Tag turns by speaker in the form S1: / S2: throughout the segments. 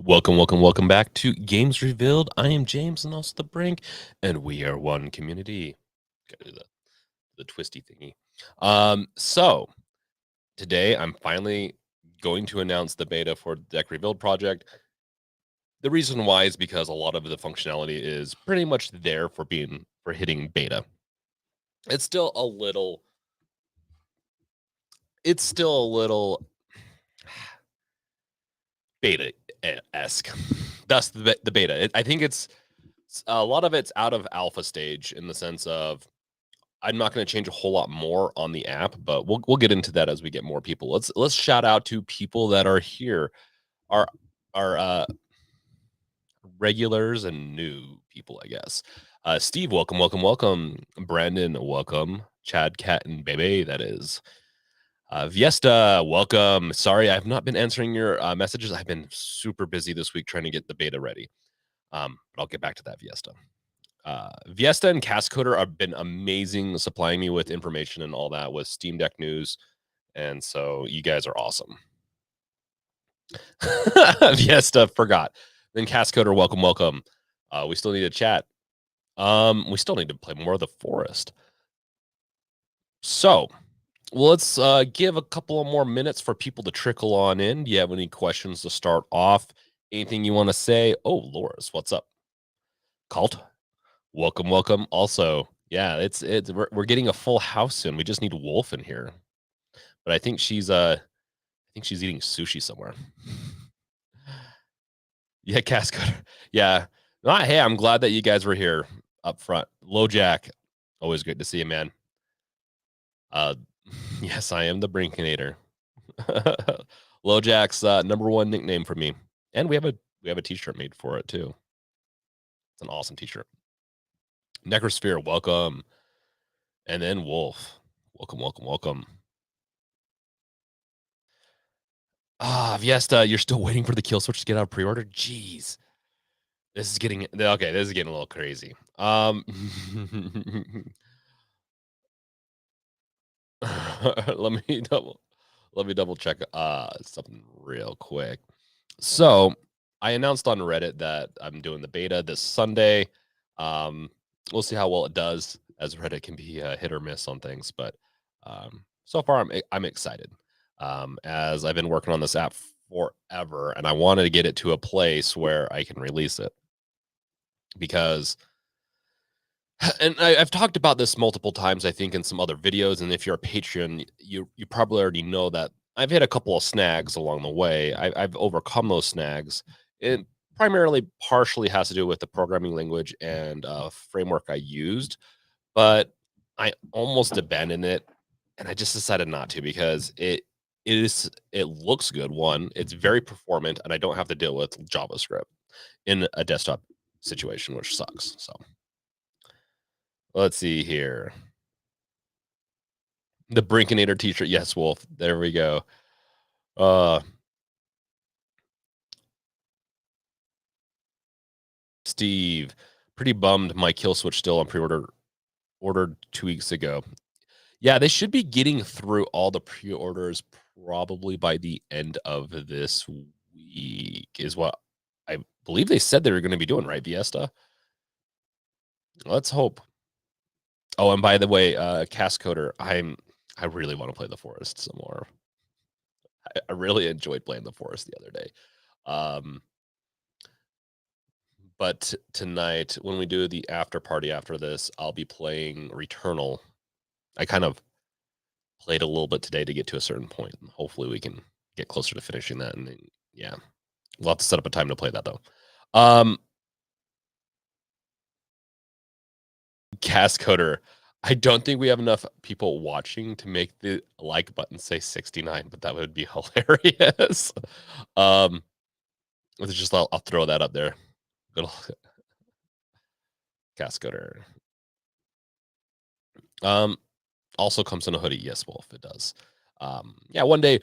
S1: Welcome back to Games Revealed. I am James and also the Brink, and we are one community. Gotta do the twisty thingy. So today I'm finally going to announce the beta for the Deck Revealed project. The reason why is because a lot of the functionality is pretty much there for hitting beta. It's still a little beta-esque. That's the beta. I think it's a lot of it's out of alpha stage in the sense of I'm not going to change a whole lot more on the app, but we'll get into that as we get more people. Let's shout out to people that are here, our our regulars and new people, I guess. Steve, welcome. Brandon, welcome. Chad, Cat, and Bebe, that is. Fiesta, welcome. Sorry, I've not been answering your messages. I've been super busy this week trying to get the beta ready. But I'll get back to that, Fiesta. Fiesta and Cascoder have been amazing supplying me with information and all that with Steam Deck news. And so you guys are awesome. Fiesta forgot. Then Cascoder, welcome. We still need to chat. We still need to play more of the forest. So let's give a couple of more minutes for people to trickle on in. Do you have any questions to start off? Anything you want to say? Oh, Loris, what's up? Cult? Welcome. Also, yeah, it's we're getting a full house soon. We just need Wolf in here. But I think she's eating sushi somewhere. Yeah, Cascade. Yeah. Hey, I'm glad that you guys were here up front. LoJack, always great to see you, man. Yes, I am the Brinkinator. LoJack's #1 nickname for me. And we have a t-shirt made for it too. It's an awesome t-shirt. Necrosphere, welcome. And then Wolf. Welcome. Fiesta, you're still waiting for the kill switch to get out of pre-order? Jeez. This is getting okay, this is getting a little crazy. Let me double check something real quick. So, I announced on Reddit that I'm doing the beta this Sunday. We'll see how well it does, as Reddit can be hit or miss on things, but so far I'm excited. As I've been working on this app forever, and I wanted to get it to a place where I can release it because and I've talked about this multiple times, I think, in some other videos. And if you're a Patreon, you probably already know that I've had a couple of snags along the way. I've overcome those snags. It primarily, partially has to do with the programming language and framework I used, but I almost abandoned it, and I just decided not to because it looks good. One, it's very performant, and I don't have to deal with JavaScript in a desktop situation, which sucks. So let's see here. The Brinkinator t-shirt. Yes, Wolf. There we go. Steve, pretty bummed my kill switch still on pre-order ordered 2 weeks ago. Yeah, they should be getting through all the pre-orders probably by the end of this week is what I believe they said they were going to be doing, right, Fiesta? Let's hope. Oh, and by the way, Cascoder, I really want to play the forest some more. I really enjoyed playing the forest the other day. But tonight, when we do the after party after this, I'll be playing Returnal. I kind of played a little bit today to get to a certain point. Hopefully, we can get closer to finishing that. And then, yeah, we'll have to set up a time to play that though. Cascoder, I don't think we have enough people watching to make the like button say 69, but that would be hilarious. It's just I'll throw that up there. Good Cascoder. Also comes in a hoodie. Yes, Wolf, it does. Yeah, one day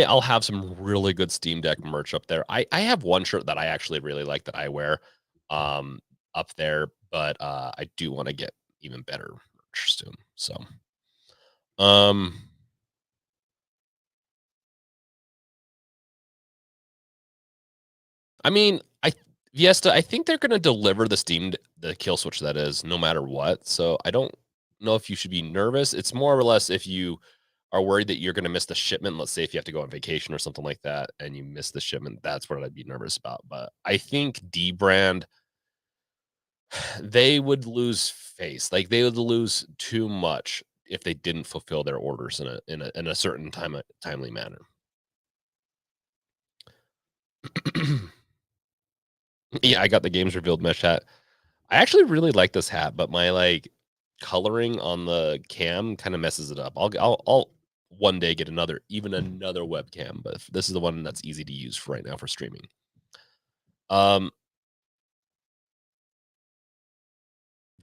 S1: I'll have some really good Steam Deck merch up there. I have one shirt that I actually really like that I wear up there, but I do want to get even better merch soon. So um I mean, Fiesta, I think they're gonna deliver the kill switch that is, no matter what. So I don't know if you should be nervous. It's more or less if you are worried that you're gonna miss the shipment. Let's say if you have to go on vacation or something like that and you miss the shipment, that's what I'd be nervous about. But I think D brand, they would lose face. Like they would lose too much if they didn't fulfill their orders in a certain timely manner. Yeah, I got the games revealed mesh hat. I actually really like this hat, but my like coloring on the cam kind of messes it up. I'll one day get another webcam, but this is the one that's easy to use for right now for streaming. Um,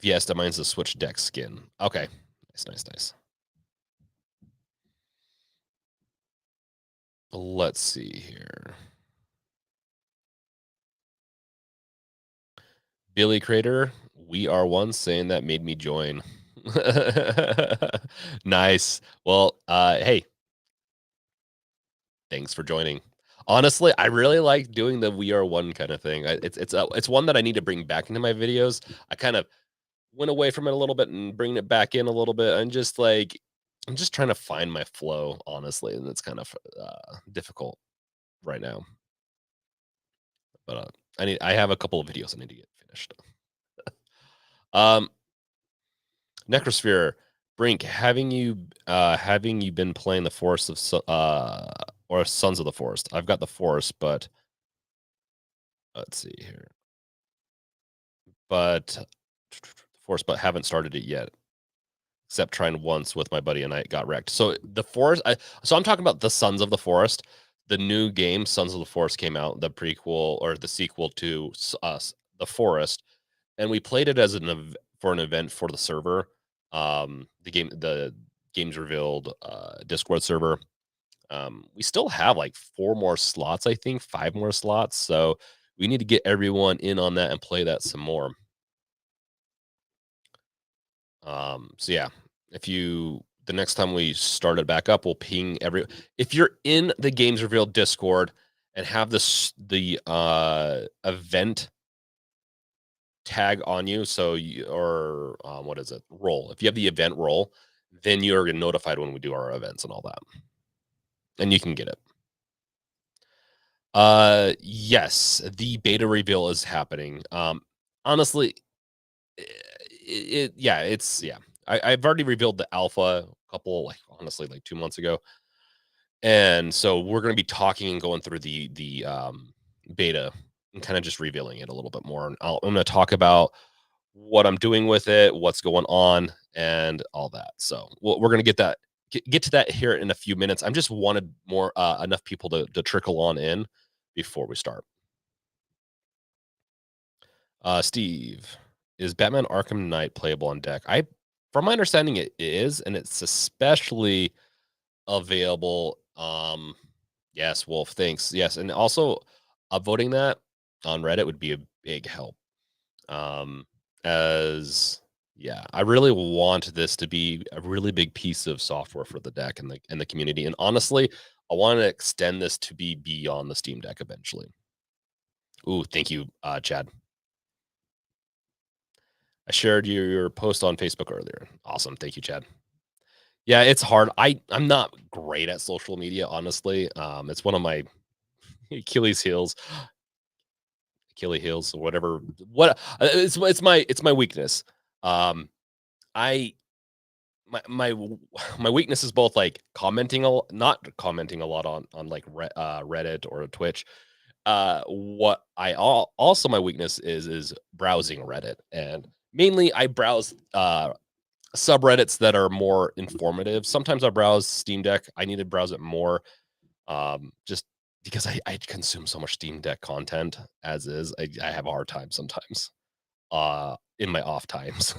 S1: Fiesta, mine's the Switch deck skin. Okay, nice. Let's see here. Billy Crater, we are one saying that made me join. Nice. Well, hey, thanks for joining. Honestly, I really like doing the "We Are One" kind of thing. It's one that I need to bring back into my videos. I kind of went away from it a little bit and bringing it back in a little bit. I'm just trying to find my flow, honestly, and it's kind of difficult right now. But I have a couple of videos I need to get finished. Um, Necrosphere Brink, having you been playing the Forest of or Sons of the Forest? I've got the Forest, but let's see here. But Forest, but haven't started it yet. Except trying once with my buddy and I got wrecked. So the Forest, so I'm talking about the Sons of the Forest. The new game, Sons of the Forest, came out, the prequel or the sequel to us, the Forest, and we played it as for an event for the server. The games revealed Discord server. We still have like 4 more slots, I think 5 more slots. So we need to get everyone in on that and play that some more. So yeah, if you the next time we start it back up, we'll ping if you're in the games revealed Discord and have the event tag on you, so you or what is it? Role. If you have the event role, then you're notified when we do our events and all that. And you can get it. Yes, the beta reveal is happening. Honestly, yeah. I've already revealed the alpha a couple, like honestly, like 2 months ago, and so we're going to be talking and going through the beta and kind of just revealing it a little bit more. And I'm going to talk about what I'm doing with it, what's going on, and all that. So we're going to get to that here in a few minutes. I'm just wanted more enough people to trickle on in before we start. Steve, is Batman Arkham Knight playable on deck? From my understanding, it is, and it's especially available. Yes, Wolf, thanks. Yes, and also upvoting that on Reddit would be a big help. As yeah, I really want this to be a really big piece of software for the deck and the community. And honestly, I want to extend this to be beyond the Steam Deck eventually. Ooh, thank you, Chad. I shared your post on Facebook earlier. Awesome. Thank you, Chad. Yeah, it's hard. I'm not great at social media, honestly. It's one of my Achilles heels, or whatever. It's my weakness. Um, I my weakness is both like not commenting a lot on like Reddit or Twitch. What also my weakness is browsing Reddit, and mainly I browse subreddits that are more informative. Sometimes I browse Steam Deck. I need to browse it more, just because I consume so much Steam Deck content as is. I have a hard time sometimes in my off times,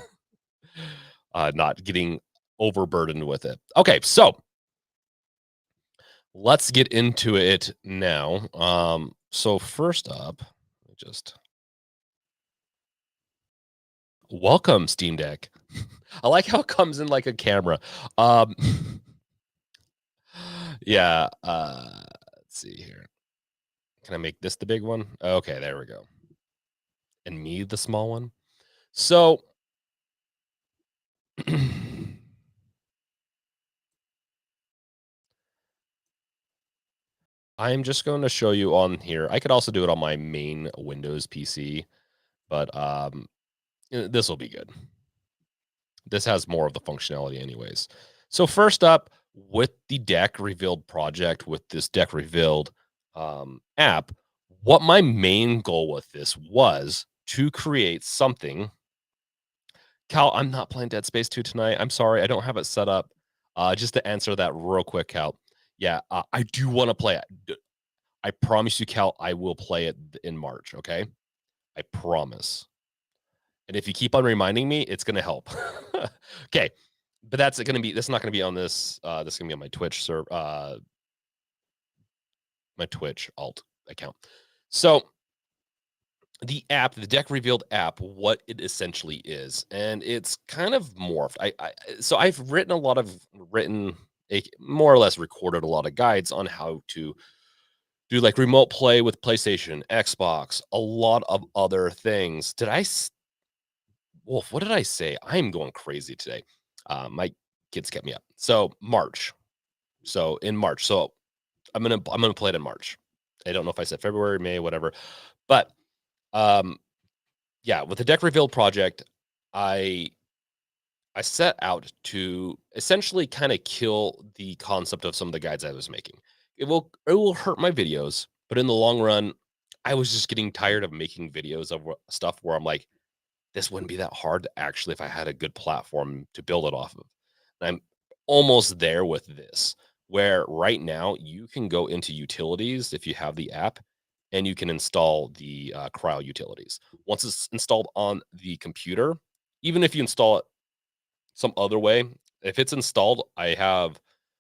S1: not getting overburdened with it. Okay, so let's get into it now. So first up, just welcome Steam Deck. I like how it comes in like a camera. Um, yeah. Let's see here. Can I make this the big one? Okay, there we go. And me the small one. So I'm just going to show you on here. I could also do it on my main Windows PC, but this will be good. This has more of the functionality anyways. So first up, with the Deck Revealed project, with this Deck Revealed app, what my main goal with this was to create something. Cal, I'm not playing Dead Space 2 tonight. I'm sorry, I don't have it set up. Just to answer that real quick, Cal. Yeah, I do want to play it. I promise you, Cal, I will play it in March. Okay, I promise. And if you keep on reminding me, it's gonna help. Okay, but that's not gonna be on this. This is gonna be on my Twitch my Twitch alt account. So the app, the Deck Revealed app, what it essentially is, and it's kind of morphed. So I've written more or less recorded a lot of guides on how to do like remote play with PlayStation, Xbox, a lot of other things. Wolf, what did I say? I'm going crazy today. My kids kept me up. So March. So in March. So I'm gonna play it in March. I don't know if I said February, May, whatever. But um yeah, with the Deck Revealed project, I I set out to essentially kind of kill the concept of some of the guides I was making. It will hurt my videos, but in the long run, I was just getting tired of making videos of stuff where I'm like, this wouldn't be that hard to actually if I had a good platform to build it off of. And I'm almost there with this, where right now you can go into utilities if you have the app and you can install the cryo utilities. Once it's installed on the computer, even if you install it some other way, if it's installed, I have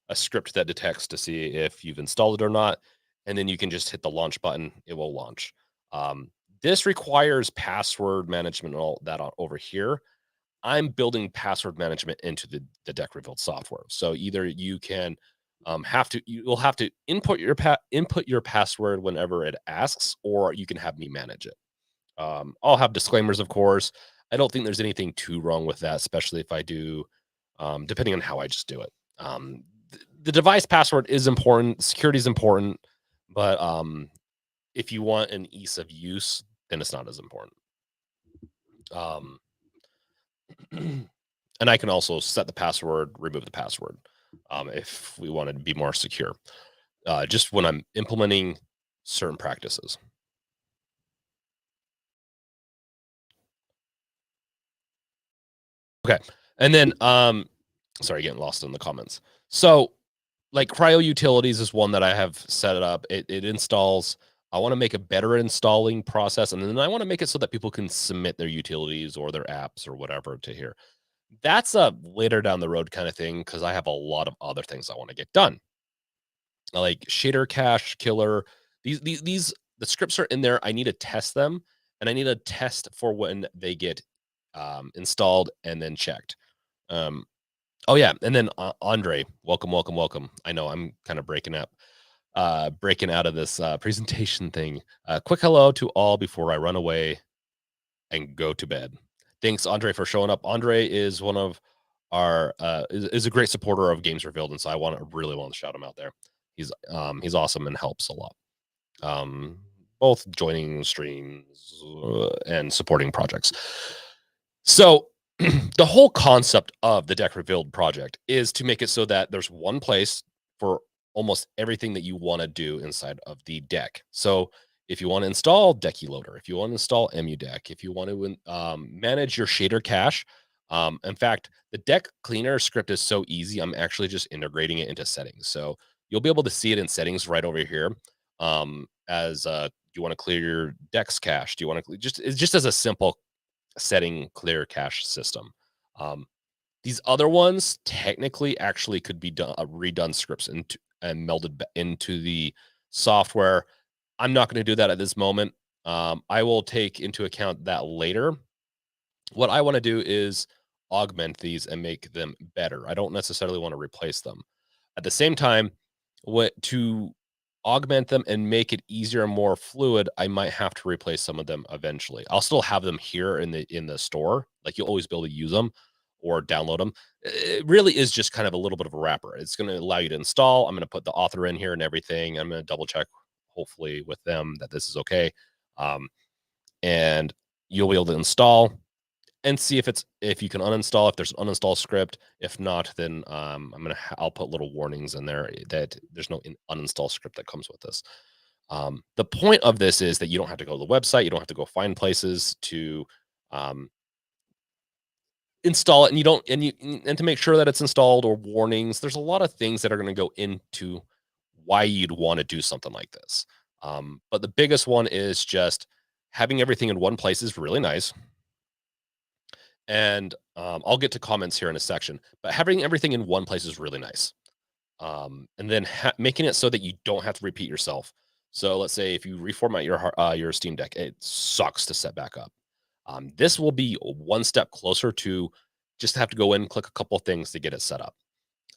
S1: a script that detects to see if you've installed it or not. And then you can just hit the launch button, it will launch. This requires password management and all that over here. I'm building password management into the Deck Revealed software. So either you can you'll have to input your password whenever it asks, or you can have me manage it. I'll have disclaimers, of course. I don't think there's anything too wrong with that, especially if I do, depending on how I just do it. The device password is important, security is important, but if you want an ease of use, then it's not as important. Um, and I can also set the password, remove the password, if we want to be more secure. Just when I'm implementing certain practices. Okay, and then sorry, getting lost in the comments. So, like cryo utilities is one that I have set it up. It installs. I want to make a better installing process, and then I want to make it so that people can submit their utilities or their apps or whatever to here. That's a later down the road kind of thing because I have a lot of other things I want to get done, like shader cache killer. These the scripts are in there. I need to test them, and I need to test for when they get installed and then checked. Um, oh yeah, and then Andre, welcome, welcome, welcome. I know I'm kind of breaking out of this presentation thing. Quick hello to all before I run away and go to bed. Thanks, Andre, for showing up. Andre is one of our is a great supporter of Games Revealed, and so I really want to shout him out there. He's awesome and helps a lot. Both joining streams and supporting projects. So the whole concept of the Deck Revealed project is to make it so that there's one place for almost everything that you want to do inside of the deck. So if you want to install Decky Loader, if you want to install EmuDeck, if you want to manage your shader cache, in fact, the deck cleaner script is so easy. I'm actually just integrating it into settings. So you'll be able to see it in settings right over here. As you want to clear your deck's cache? Do you want to it's just as a simple setting clear cache system. These other ones technically actually could be done redone scripts and melded into the software. I'm not going to do that at this moment. I will take into account that later. What I want to do is augment these and make them better. I don't necessarily want to replace them. At the same time, what to augment them and make it easier and more fluid, I might have to replace some of them eventually. I'll still have them here in the store. Like you'll always be able to use them or download them. It really is just kind of a little bit of a wrapper. It's going to allow you to install. I'm going to put the author in here and everything. I'm going to double check, hopefully, with them that this is okay. Um, and you'll be able to install and see if you can uninstall, if there's an uninstall script. If not, then I'll put little warnings in there that there's no uninstall script that comes with this. The point of this is that you don't have to go to the website, you don't have to go find places to um, install it, and you don't and to make sure that it's installed, or warnings. There's a lot of things that are going to go into why you'd want to do something like this. But the biggest one is just having everything in one place is really nice. And I'll get to comments here in a section, but having everything in one place is really nice. And then making it so that you don't have to repeat yourself. So let's say if you reformat your Steam Deck, it sucks to set back up. This will be one step closer to just have to go in, click a couple of things to get it set up.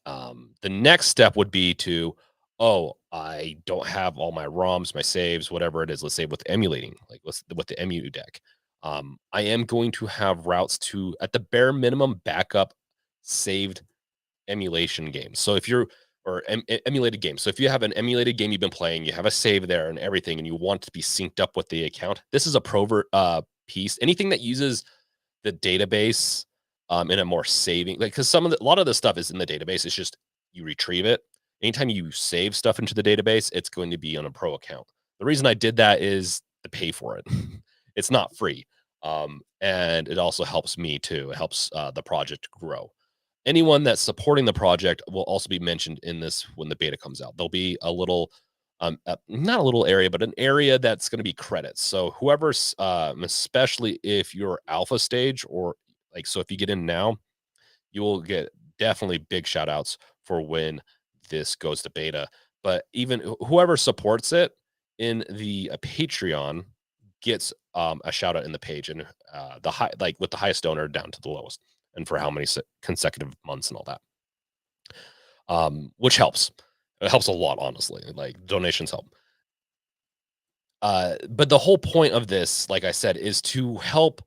S1: The next step would be to, oh, I don't have all my ROMs, my saves, whatever it is. Let's say with emulating, like with the emu deck. I am going to have routes to, at the bare minimum, backup saved emulation games. So if you're emulated games. So if you have an emulated game you've been playing, you have a save there and everything, and you want to be synced up with the account. This is a piece. Anything that uses the database in a more saving, like, because a lot of the stuff is in the database. It's just you retrieve it. Anytime you save stuff into the database, it's going to be on a pro account. The reason I did that is to pay for it. It's not free. And it also helps me too. It helps the project grow. Anyone that's supporting the project will also be mentioned in this when the beta comes out. There'll be a little, not a little area, but an area that's going to be credits. So whoever's, especially if you're alpha stage, or like, so if you get in now, you will get definitely big shout outs for when this goes to beta. But even whoever supports it in the Patreon gets a shout out in the page, and the high, like with the highest donor down to the lowest, and for how many consecutive months and all that, which helps. It helps a lot, honestly. Like donations help. But the whole point of this, like I said, is to help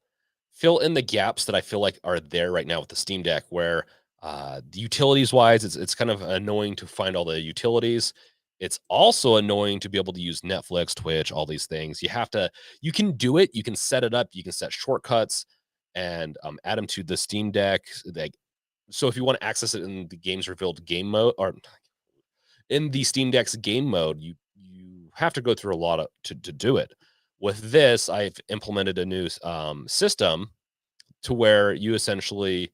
S1: fill in the gaps that I feel like are there right now with the Steam Deck, where the utilities wise, it's kind of annoying to find all the utilities. It's also annoying to be able to use Netflix, Twitch, all these things. You can do it, you can set it up, you can set shortcuts and add them to the Steam Deck. Like, so if you want to access it in the games revealed game mode, or in the Steam Deck's game mode, you have to go through a lot of to do it. With this, I've implemented a new system to where you essentially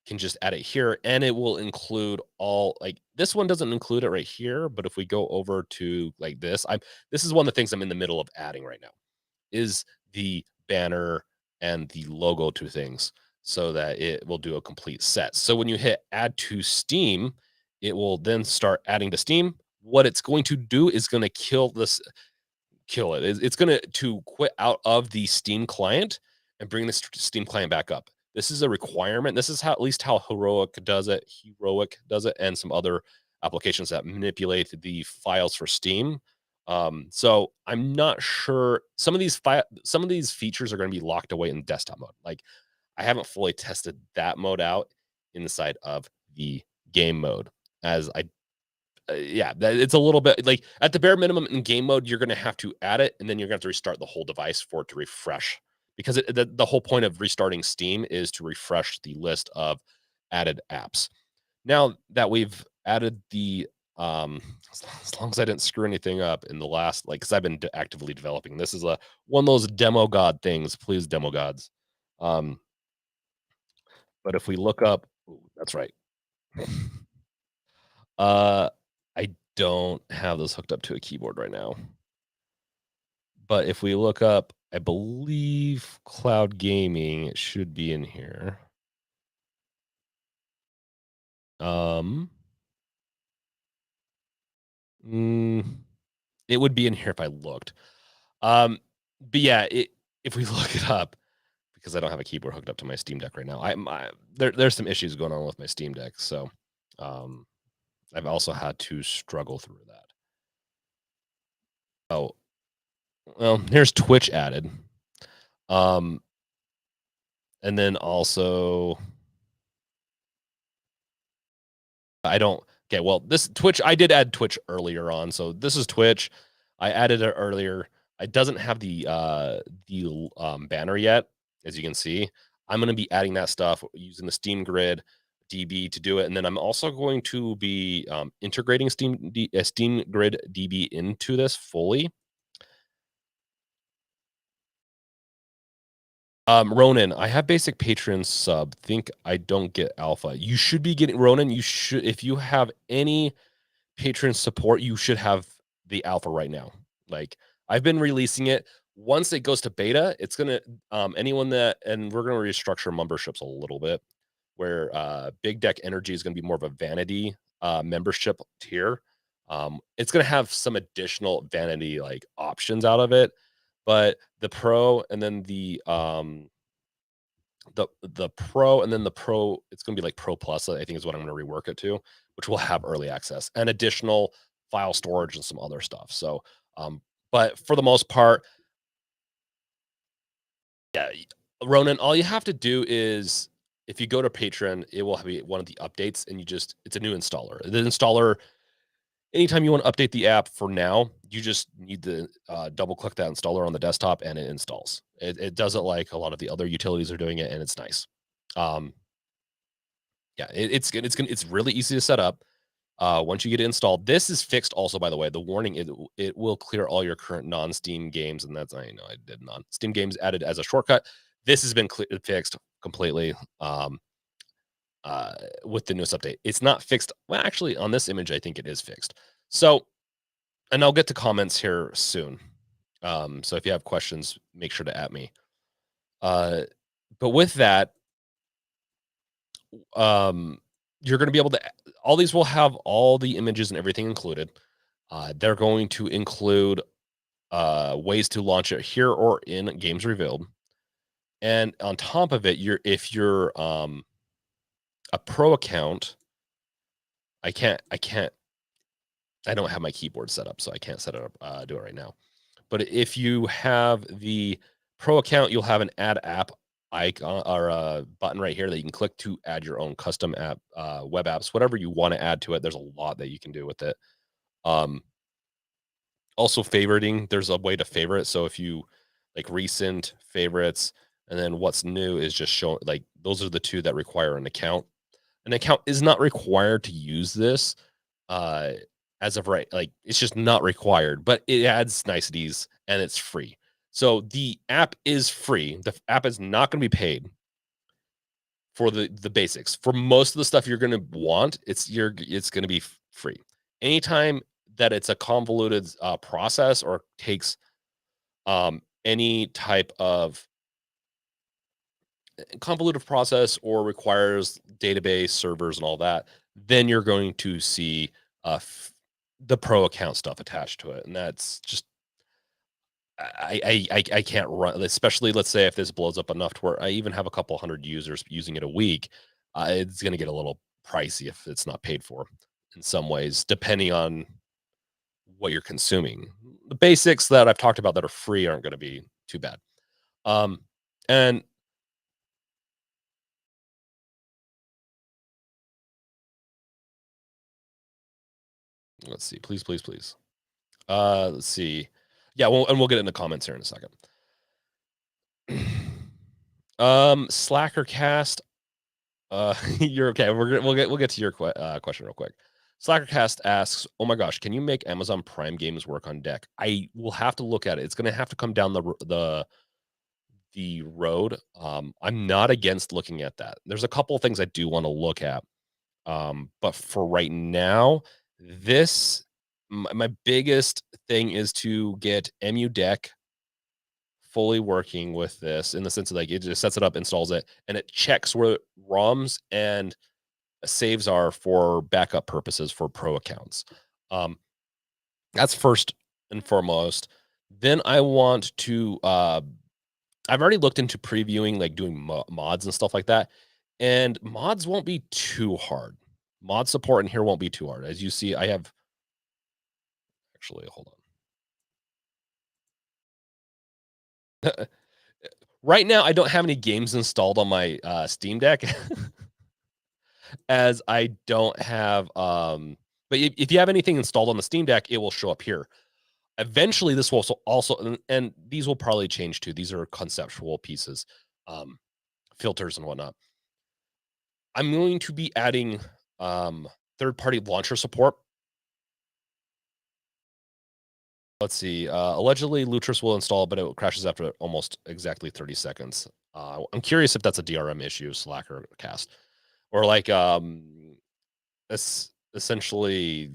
S1: can just add it here, and it will include all, like, this one doesn't include it right here, but if we go over to like this is one of the things I'm in the middle of adding right now, is the banner and the logo to things, so that it will do a complete set. So when you hit add to Steam, it will then start adding to Steam. What it's going to do is going to kill it. It's going to quit out of the Steam client and bring the Steam client back up. This is a requirement. This is how, at least how Heroic does it, and some other applications that manipulate the files for Steam. So I'm not sure, some of these features are going to be locked away in desktop mode. Like, I haven't fully tested that mode out inside of the game mode, as yeah, it's a little bit like, at the bare minimum in game mode, you're going to have to add it, and then you're going to have to restart the whole device for it to refresh, because the whole point of restarting Steam is to refresh the list of added apps. Now that we've added the, as long as I didn't screw anything up in the last, like, because I've been actively developing. This is one of those demo god things. Please, demo gods. Um, but if we look up, ooh, that's right. I don't have this hooked up to a keyboard right now. But if we look up, I believe cloud gaming, it should be in here. Um, mm, it would be in here if I looked. But yeah, if we look it up, because I don't have a keyboard hooked up to my Steam Deck right now, there's some issues going on with my Steam Deck, so I've also had to struggle through that. Oh, well, here's Twitch added. Um, and then also I don't okay, well, this Twitch, I did add Twitch earlier on. So this is Twitch. I added it earlier. It doesn't have the banner yet, as you can see. I'm going to be adding that stuff using the Steam Grid DB to do it, and then I'm also going to be integrating Steam Grid DB into this fully. Ronan, I have basic Patreon sub. Think I don't get alpha. You should be getting Ronan. You should, if you have any patron support, you should have the alpha right now. Like I've been releasing it. Once it goes to beta, it's gonna anyone that, and we're gonna restructure memberships a little bit, where Big Deck Energy is gonna be more of a vanity membership tier. It's gonna have some additional vanity like options out of it, but the pro and then the pro and then the pro, it's going to be like pro plus, I think is what I'm going to rework it to, which will have early access and additional file storage and some other stuff. So but for the most part, yeah, Ronan, all you have to do is if you go to Patreon, it will be one of the updates, and it's a new installer. The installer, anytime you want to update the app for now, you just need to double click that installer on the desktop and it installs. It does it like a lot of the other utilities are doing it, and it's nice. um Yeah, it's good. It's really easy to set up. Once you get it installed, this is fixed also, by the way. The warning, it will clear all your current non-Steam games, and that's, I know I did non-Steam games added as a shortcut. This has been fixed completely uh, with the newest update. It's not fixed. Well, actually, on this image, I think it is fixed. So, and I'll get to comments here soon. So if you have questions, make sure to at me. Uh, but with that, um, you're going to be able to, all these will have all the images and everything included. They're going to include ways to launch it here or in games revealed. And on top of it, if you're a pro account, I don't have my keyboard set up, so I can't set it up, do it right now. But if you have the pro account, you'll have an add app icon or a button right here that you can click to add your own custom app, web apps, whatever you want to add to it. There's a lot that you can do with it. Um, Also favoriting, there's a way to favorite. So if you like recent favorites, and then what's new is just showing, like, those are the two that require an account. An account is not required to use this uh as of right. Like it's just not required, but it adds niceties and it's free. So the app is free. The app is not going to be paid for the basics. For most of the stuff you're going to want, it's going to be free. Anytime that it's a convoluted process or takes any type of convoluted process or requires database servers and all that, then you're going to see the pro account stuff attached to it, and that's just I can't run, especially let's say if this blows up enough to where I even have a couple hundred users using it a week. It's going to get a little pricey if it's not paid for in some ways, depending on what you're consuming. The basics that I've talked about that are free aren't going to be too bad. Um, and let's see, please, please, please. Let's see. Yeah, and we'll get in the comments here in a second. Slacker cast. You're okay. We'll get to your question real quick. Slackercast asks, "Oh my gosh, can you make Amazon Prime games work on deck?" I will have to look at it. It's going to have to come down the road. I'm not against looking at that. There's a couple of things I do want to look at. But for right now, this my biggest thing is to get MU Deck fully working with this, in the sense of like it just sets it up, installs it, and it checks where ROMs and saves are for backup purposes for pro accounts. Um, that's first and foremost. Then I want to. I've already looked into previewing, like doing mods and stuff like that, and mods won't be too hard. Mod support in here won't be too hard. As you see, I have actually hold on. Right now, I don't have any games installed on my Steam Deck, as I don't have. But if you have anything installed on the Steam Deck, it will show up here. Eventually, this will also, and these will probably change too. These are conceptual pieces, um, filters and whatnot. I'm going to be adding third-party launcher support. Let's see. Allegedly, Lutris will install, but it crashes after almost exactly 30 seconds. I'm curious if that's a DRM issue, Slack or Cast, or like essentially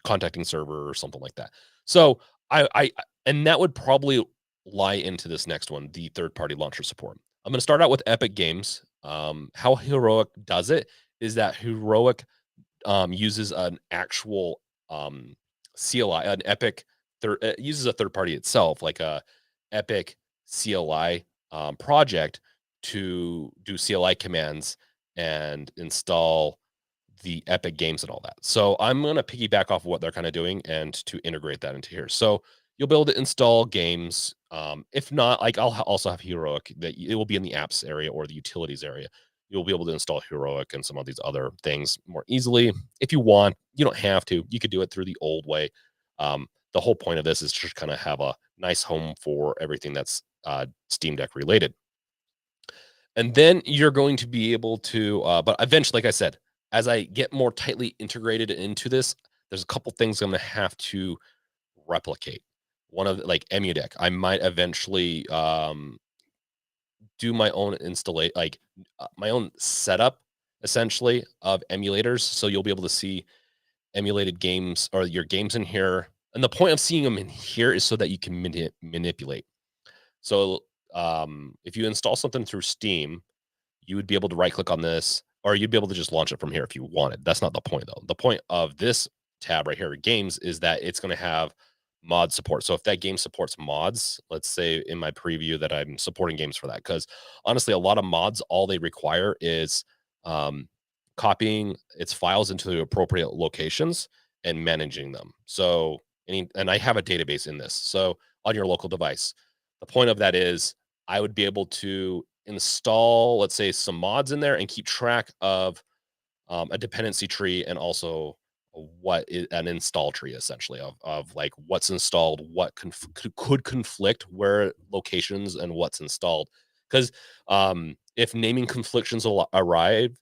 S1: contacting server or something like that. So I and that would probably lie into this next one, the third-party launcher support. I'm going to start out with Epic Games. How Heroic does it is that Heroic uses an actual CLI, an Epic uses a third party itself, like a Epic CLI project to do CLI commands and install the Epic games and all that. So I'm going to piggyback off of what they're kind of doing and to integrate that into here. So you'll be able to install games. If not, like I'll also have Heroic that it will be in the apps area or the utilities area. You'll be able to install Heroic and some of these other things more easily. If you want, you don't have to. You could do it through the old way. The whole point of this is just kind of have a nice home for everything that's Steam Deck related. And then you're going to be able to, but eventually, like I said, as I get more tightly integrated into this, there's a couple things I'm going to have to replicate. One of like EmuDeck, I might eventually do my own installation, like my own setup essentially of emulators. So you'll be able to see emulated games or your games in here. And the point of seeing them in here is so that you can manipulate. So if you install something through Steam, you would be able to right click on this, or you'd be able to just launch it from here if you wanted. That's not the point though. The point of this tab right here, games, is that it's going to have mod support. So if that game supports mods, let's say in my preview that I'm supporting games for that, because honestly, a lot of mods, all they require is um, copying its files into the appropriate locations and managing them. So, and I have a database in this. So on your local device, the point of that is I would be able to install, let's say, some mods in there and keep track of a dependency tree and also what is an install tree essentially of like what's installed, what could conflict where locations and what's installed. Because if naming conflictions arrive,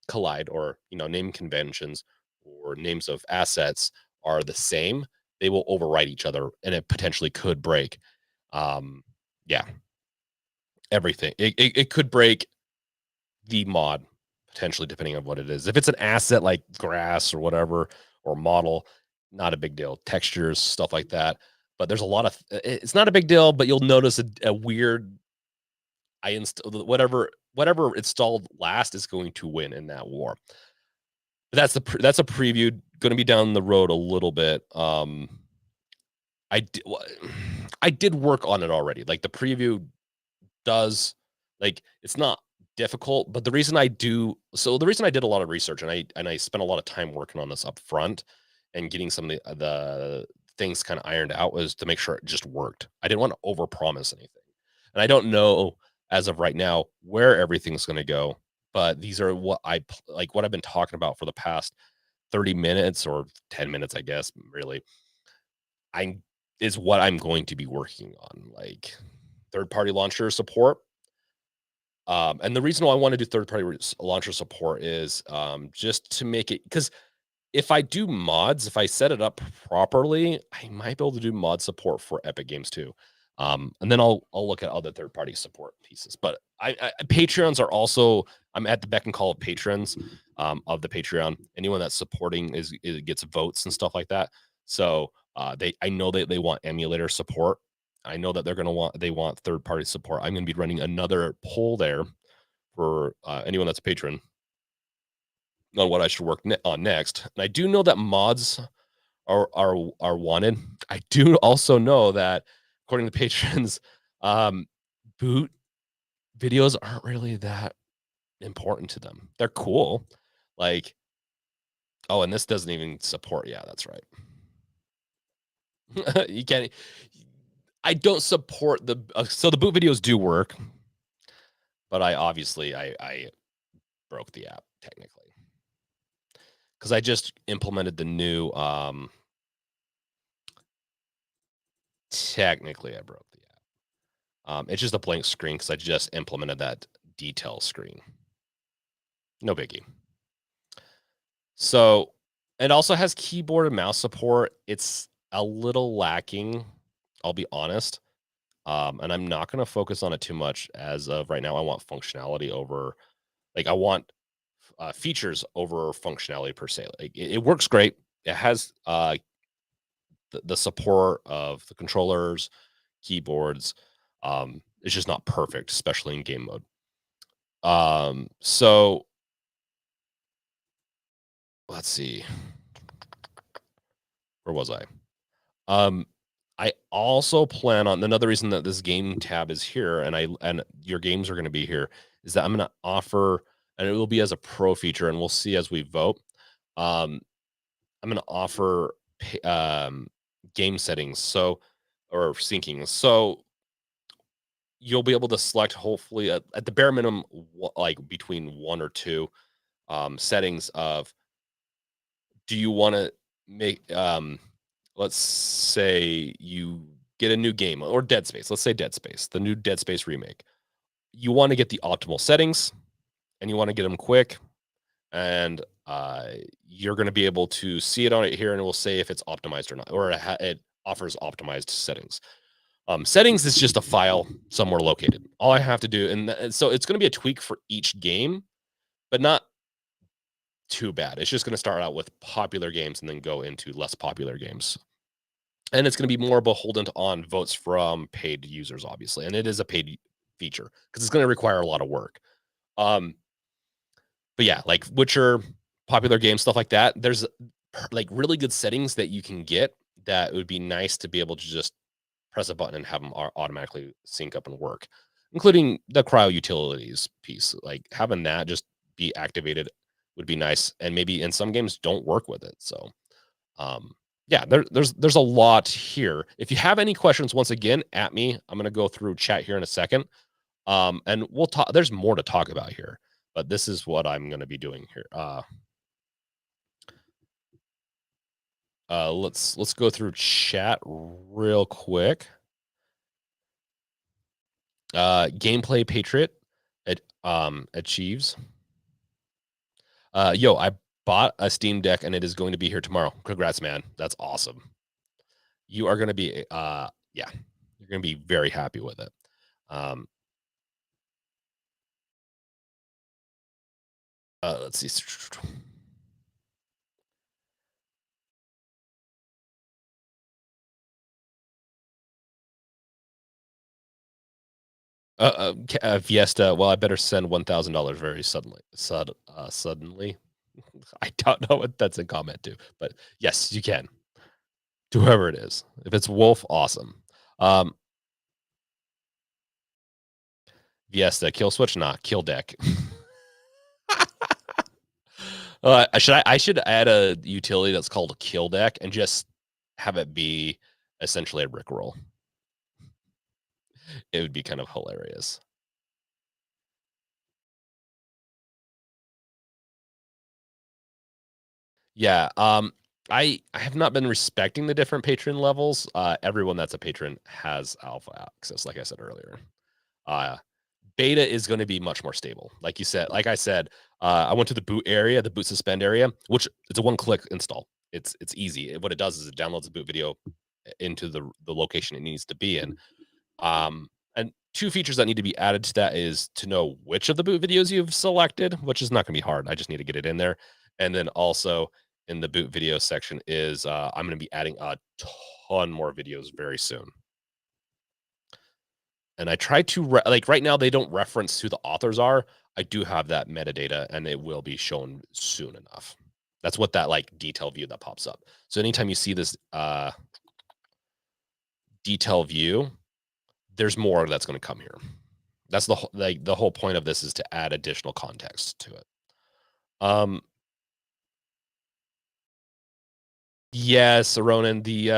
S1: collide, or naming conventions or names of assets are the same, they will overwrite each other and it potentially could break. Yeah, everything. It could break the mod potentially depending on what it is. If it's an asset like grass or whatever or model, not a big deal. Textures, stuff like that. But there's a lot of it's not a big deal, but you'll notice a weird I install whatever installed last is going to win in that war. But that's a preview, going to be down the road a little bit. I did, I did work on it already. Like the preview does, like, it's not difficult, but the reason I did a lot of research and I spent a lot of time working on this up front and getting some of the things kind of ironed out was to make sure it just worked. I didn't want to overpromise anything. And I don't know as of right now where everything's going to go, but these are what what I've been talking about for the past 30 minutes or 10 minutes, I guess, really. I is what I'm going to be working on, like third party launcher support. And the reason why I want to do third party launcher support is just to make it, because if I do mods, if I set it up properly, I might be able to do mod support for Epic Games too. And then I'll look at other third party support pieces. But Patreons are also, I'm at the beck and call of patrons of the Patreon. Anyone that's supporting gets votes and stuff like that. So I know that they want emulator support. I know that they want third party support. I'm going to be running another poll there for anyone that's a patron on what I should work on next. And I do know that mods are wanted. I do also know that according to patrons, boot videos aren't really that important to them. They're cool. Like, oh, and this doesn't even support. Yeah, that's right. You can't. I don't support the so the boot videos do work, but I obviously I broke the app technically because I just implemented the new technically I broke the app. It's just a blank screen because I just implemented that detail screen. No biggie. So it also has keyboard and mouse support. It's a little lacking, I'll be honest. And I'm not going to focus on it too much as of right now. I want functionality over, like, I want features over functionality per se. Like, it works great. It has the support of the controllers, keyboards. It's just not perfect, especially in game mode. So let's see. Where was I? I also plan on another reason that this game tab is here and your games are going to be here is that I'm going to offer, and it will be as a pro feature, and we'll see as we vote. Um, I'm going to offer game settings, so or syncing. So you'll be able to select, hopefully, at the bare minimum, like between one or two settings of, do you want to make let's say you get a new game or Dead Space. Let's say Dead Space, the new Dead Space remake. You want to get the optimal settings and you want to get them quick. And you're going to be able to see it on it here, and it will say if it's optimized or not, or it offers optimized settings. Settings is just a file somewhere located. All I have to do, and so it's going to be a tweak for each game, but not too bad. It's just going to start out with popular games and then go into less popular games. And it's going to be more beholden on votes from paid users, obviously. And it is a paid feature because it's going to require a lot of work. But yeah, like Witcher, popular games, stuff like that. There's like really good settings that you can get that would be nice to be able to just press a button and have them automatically sync up and work, including the cryo utilities piece. Like having that just be activated would be nice. And maybe in some games don't work with it. So yeah, there's a lot here. If you have any questions, once again, at me, I'm gonna go through chat here in a second. And we'll talk. There's more to talk about here, but this is what I'm gonna be doing here. Let's go through chat real quick. Gameplay Patriot achieves. Yo, I bought a Steam Deck and it is going to be here tomorrow. Congrats, man. That's awesome. You are going to be yeah, you're going to be very happy with it. Let's see. Fiesta. Well, I better send $1,000 very suddenly. Suddenly. I don't know what that's a comment to, but yes, you can. To whoever it is. If it's Wolf, awesome. Fiesta, kill switch, nah, kill deck. I should add a utility that's called kill deck and just have it be essentially a rickroll. It would be kind of hilarious. Yeah. I have not been respecting the different patron levels. Everyone that's a patron has alpha access, like I said earlier. Beta is going to be much more stable. Like you said, like I said, I went to the boot area, the boot suspend area, which it's a one-click install. It's easy. What it does is it downloads the boot video into the location it needs to be in. And two features that need to be added to that is to know which of the boot videos you've selected, which is not going to be hard. I just need to get it in there. And then also in the boot video section is I'm going to be adding a ton more videos very soon. And I try to like right now they don't reference who the authors are. I do have that metadata and it will be shown soon enough. That's what that like detail view that pops up. So anytime you see this detail view, there's more that's going to come here. That's the whole point of this is to add additional context to it. Yes, Ronan, the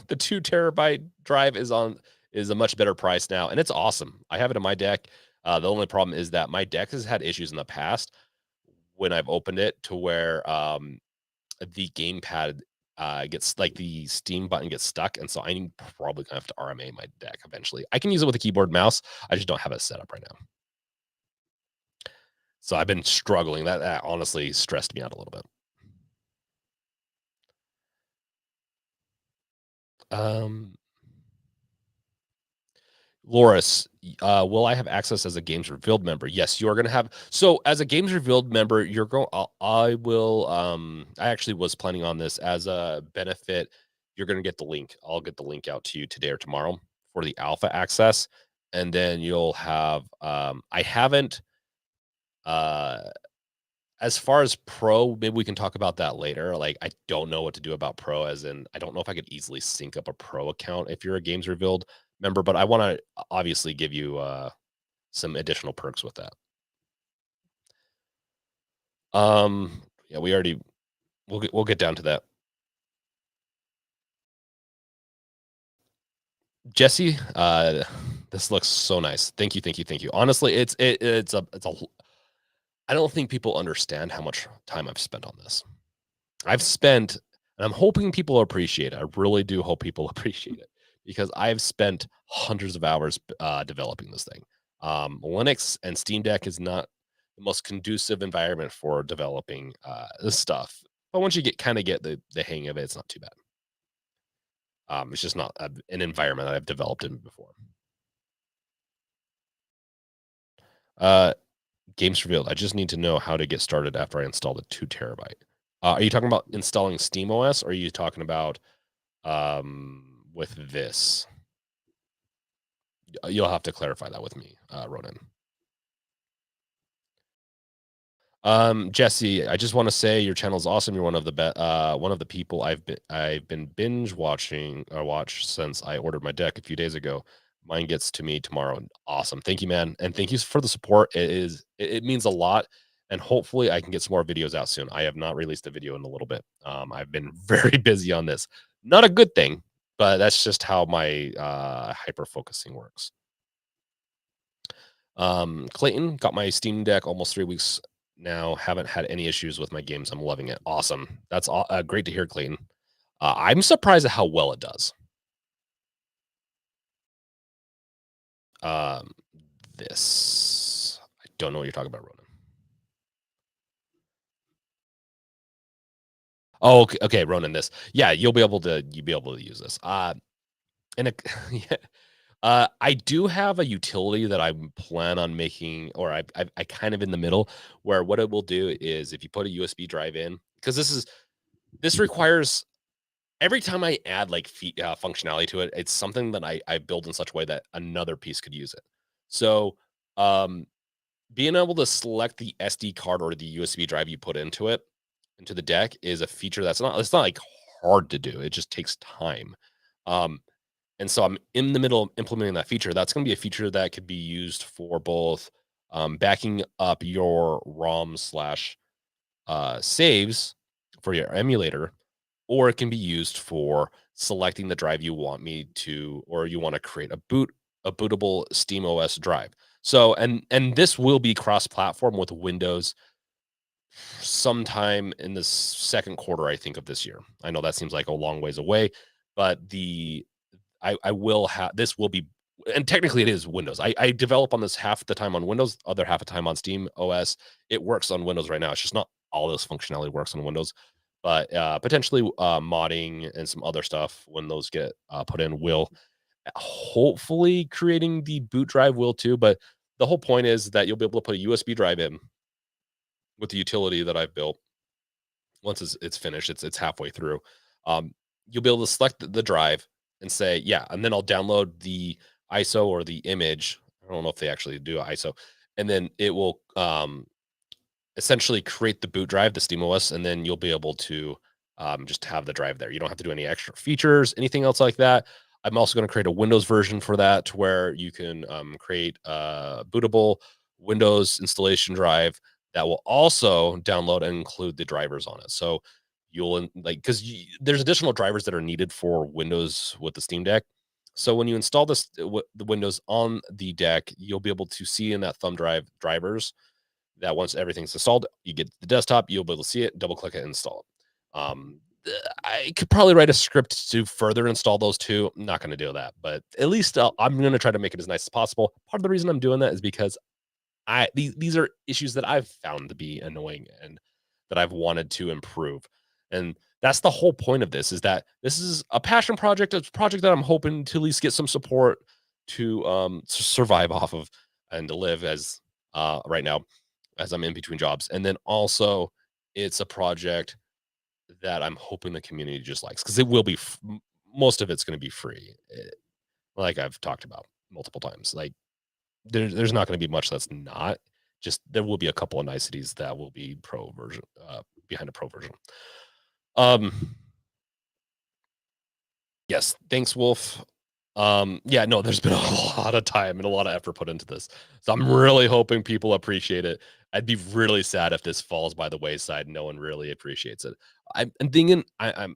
S1: the 2 terabyte drive is on is a much better price now, and it's awesome. I have it in my deck. The only problem is that my deck has had issues in the past when I've opened it to where the gamepad gets like the Steam button gets stuck, and so I'm probably gonna have to RMA my deck eventually. I can use it with a keyboard and mouse. I just don't have it set up right now. So I've been struggling. That honestly stressed me out a little bit. Um, Loris, will I have access as a Games Revealed member? Yes, you are going to have. So, as a Games Revealed member, you're going. I will. I actually was planning on this as a benefit. You're going to get the link. I'll get the link out to you today or tomorrow for the alpha access, and then you'll have. I haven't. Uh, as far as pro, maybe we can talk about that later. Like, I don't know what to do about pro, as in, I don't know if I could easily sync up a pro account if you're a Games Revealed member, but I want to obviously give you some additional perks with that. Yeah, we'll get down to that. Jesse, this looks so nice. Thank you, thank you, thank you. Honestly, it's a. I don't think people understand how much time I've spent on this. I've spent, and I'm hoping people appreciate it. I really do hope people appreciate it because I've spent hundreds of hours developing this thing. Linux and Steam Deck is not the most conducive environment for developing this stuff, but once you get the hang of it, it's not too bad. It's just not an environment that I've developed in before. Uh, Games revealed. I just need to know how to get started after I install the 2 terabyte. Are you talking about installing SteamOS, or are you talking about with this? You'll have to clarify that with me, Ronan. Jesse, I just want to say your channel is awesome. You're one of the people I've been binge watching or watch since I ordered my deck a few days ago. Mine gets to me tomorrow. Awesome. Thank you, man. And thank you for the support. It means a lot. And hopefully I can get some more videos out soon. I have not released a video in a little bit. I've been very busy on this. Not a good thing, but that's just how my hyper focusing works. Clayton, got my Steam Deck almost 3 weeks now. Haven't had any issues with my games. I'm loving it. Awesome. That's great to hear, Clayton. I'm surprised at how well it does. Um, this I don't know what you're talking about, Ronan. Oh, okay, Ronan. This, yeah, you'll be able to use this. And it, yeah, I do have a utility that I plan on making, or I kind of in the middle, where what it will do is if you put a USB drive in, because this requires every time I add like functionality to it, it's something that I build in such a way that another piece could use it. So, um, being able to select the SD card or the USB drive you put into the deck is a feature that's not it's not like hard to do. It just takes time. Um, and so I'm in the middle of implementing that feature. That's going to be a feature that could be used for both backing up your ROM slash saves for your emulator, or it can be used for selecting the drive you want me to, or you want to create a bootable SteamOS drive. So, and this will be cross-platform with Windows sometime in the second quarter, I think, of this year. I know that seems like a long ways away, but I will have this will be, and technically it is Windows. I develop on this half the time on Windows, other half the time on Steam OS. It works on Windows right now. It's just not all this functionality works on Windows, but potentially modding and some other stuff when those get put in will hopefully creating the boot drive will too. But the whole point is that you'll be able to put a USB drive in with the utility that I've built. Once it's finished, it's halfway through. You'll be able to select the drive and say, yeah, and then I'll download the ISO or the image. I don't know if they actually do ISO, and then it will essentially create the boot drive, the SteamOS, and then you'll be able to just have the drive there. You don't have to do any extra features, anything else like that. I'm also going to create a Windows version for that, to where you can create a bootable Windows installation drive that will also download and include the drivers on it. So you'll like, because there's additional drivers that are needed for Windows with the Steam Deck. So when you install the Windows on the deck, you'll be able to see in that thumb drive drivers that once everything's installed, you get the desktop, you'll be able to see it, double click it, install it. I could probably write a script to further install those two. I'm not going to do that, but at least I'm going to try to make it as nice as possible. Part of the reason I'm doing that is because these are issues that I've found to be annoying and that I've wanted to improve. And that's the whole point of this, is that this is a passion project. It's a project that I'm hoping to at least get some support to survive off of and to live as right now as I'm in between jobs. And then also it's a project that I'm hoping the community just likes, because it will be most of it's going to be free. Like I've talked about multiple times. Like there's not going to be much that's not. Just there will be a couple of niceties that will be pro version behind a pro version. Um, yes, thanks, Wolf. Yeah, no, there's been a lot of time and a lot of effort put into this, so I'm really hoping people appreciate it. I'd be really sad if this falls by the wayside. No one really appreciates it. I'm thinking I'm.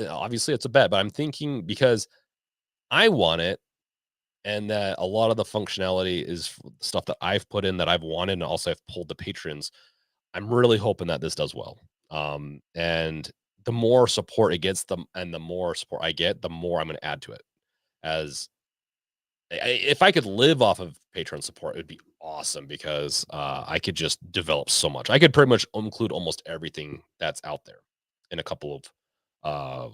S1: Obviously it's a bet, but I'm thinking because I want it, and that a lot of the functionality is stuff that I've put in that I've wanted, and also I've pulled the patrons. I'm really hoping that this does well. And the more support it gets, the more support I get, the more I'm going to add to it. As if I could live off of Patreon support, it would be awesome, because I could just develop so much. I could pretty much include almost everything that's out there in a uh,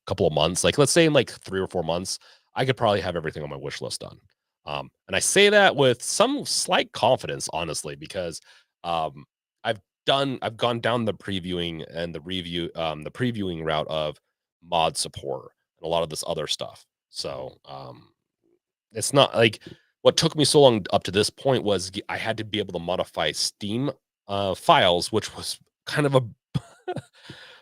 S1: couple of months. Like let's say in like 3 or 4 months, I could probably have everything on my wish list done. And I say that with some slight confidence, honestly, because um, I've gone down the previewing and the previewing route of mod support and a lot of this other stuff. So it's not like what took me so long up to this point was I had to be able to modify Steam files, which was kind of a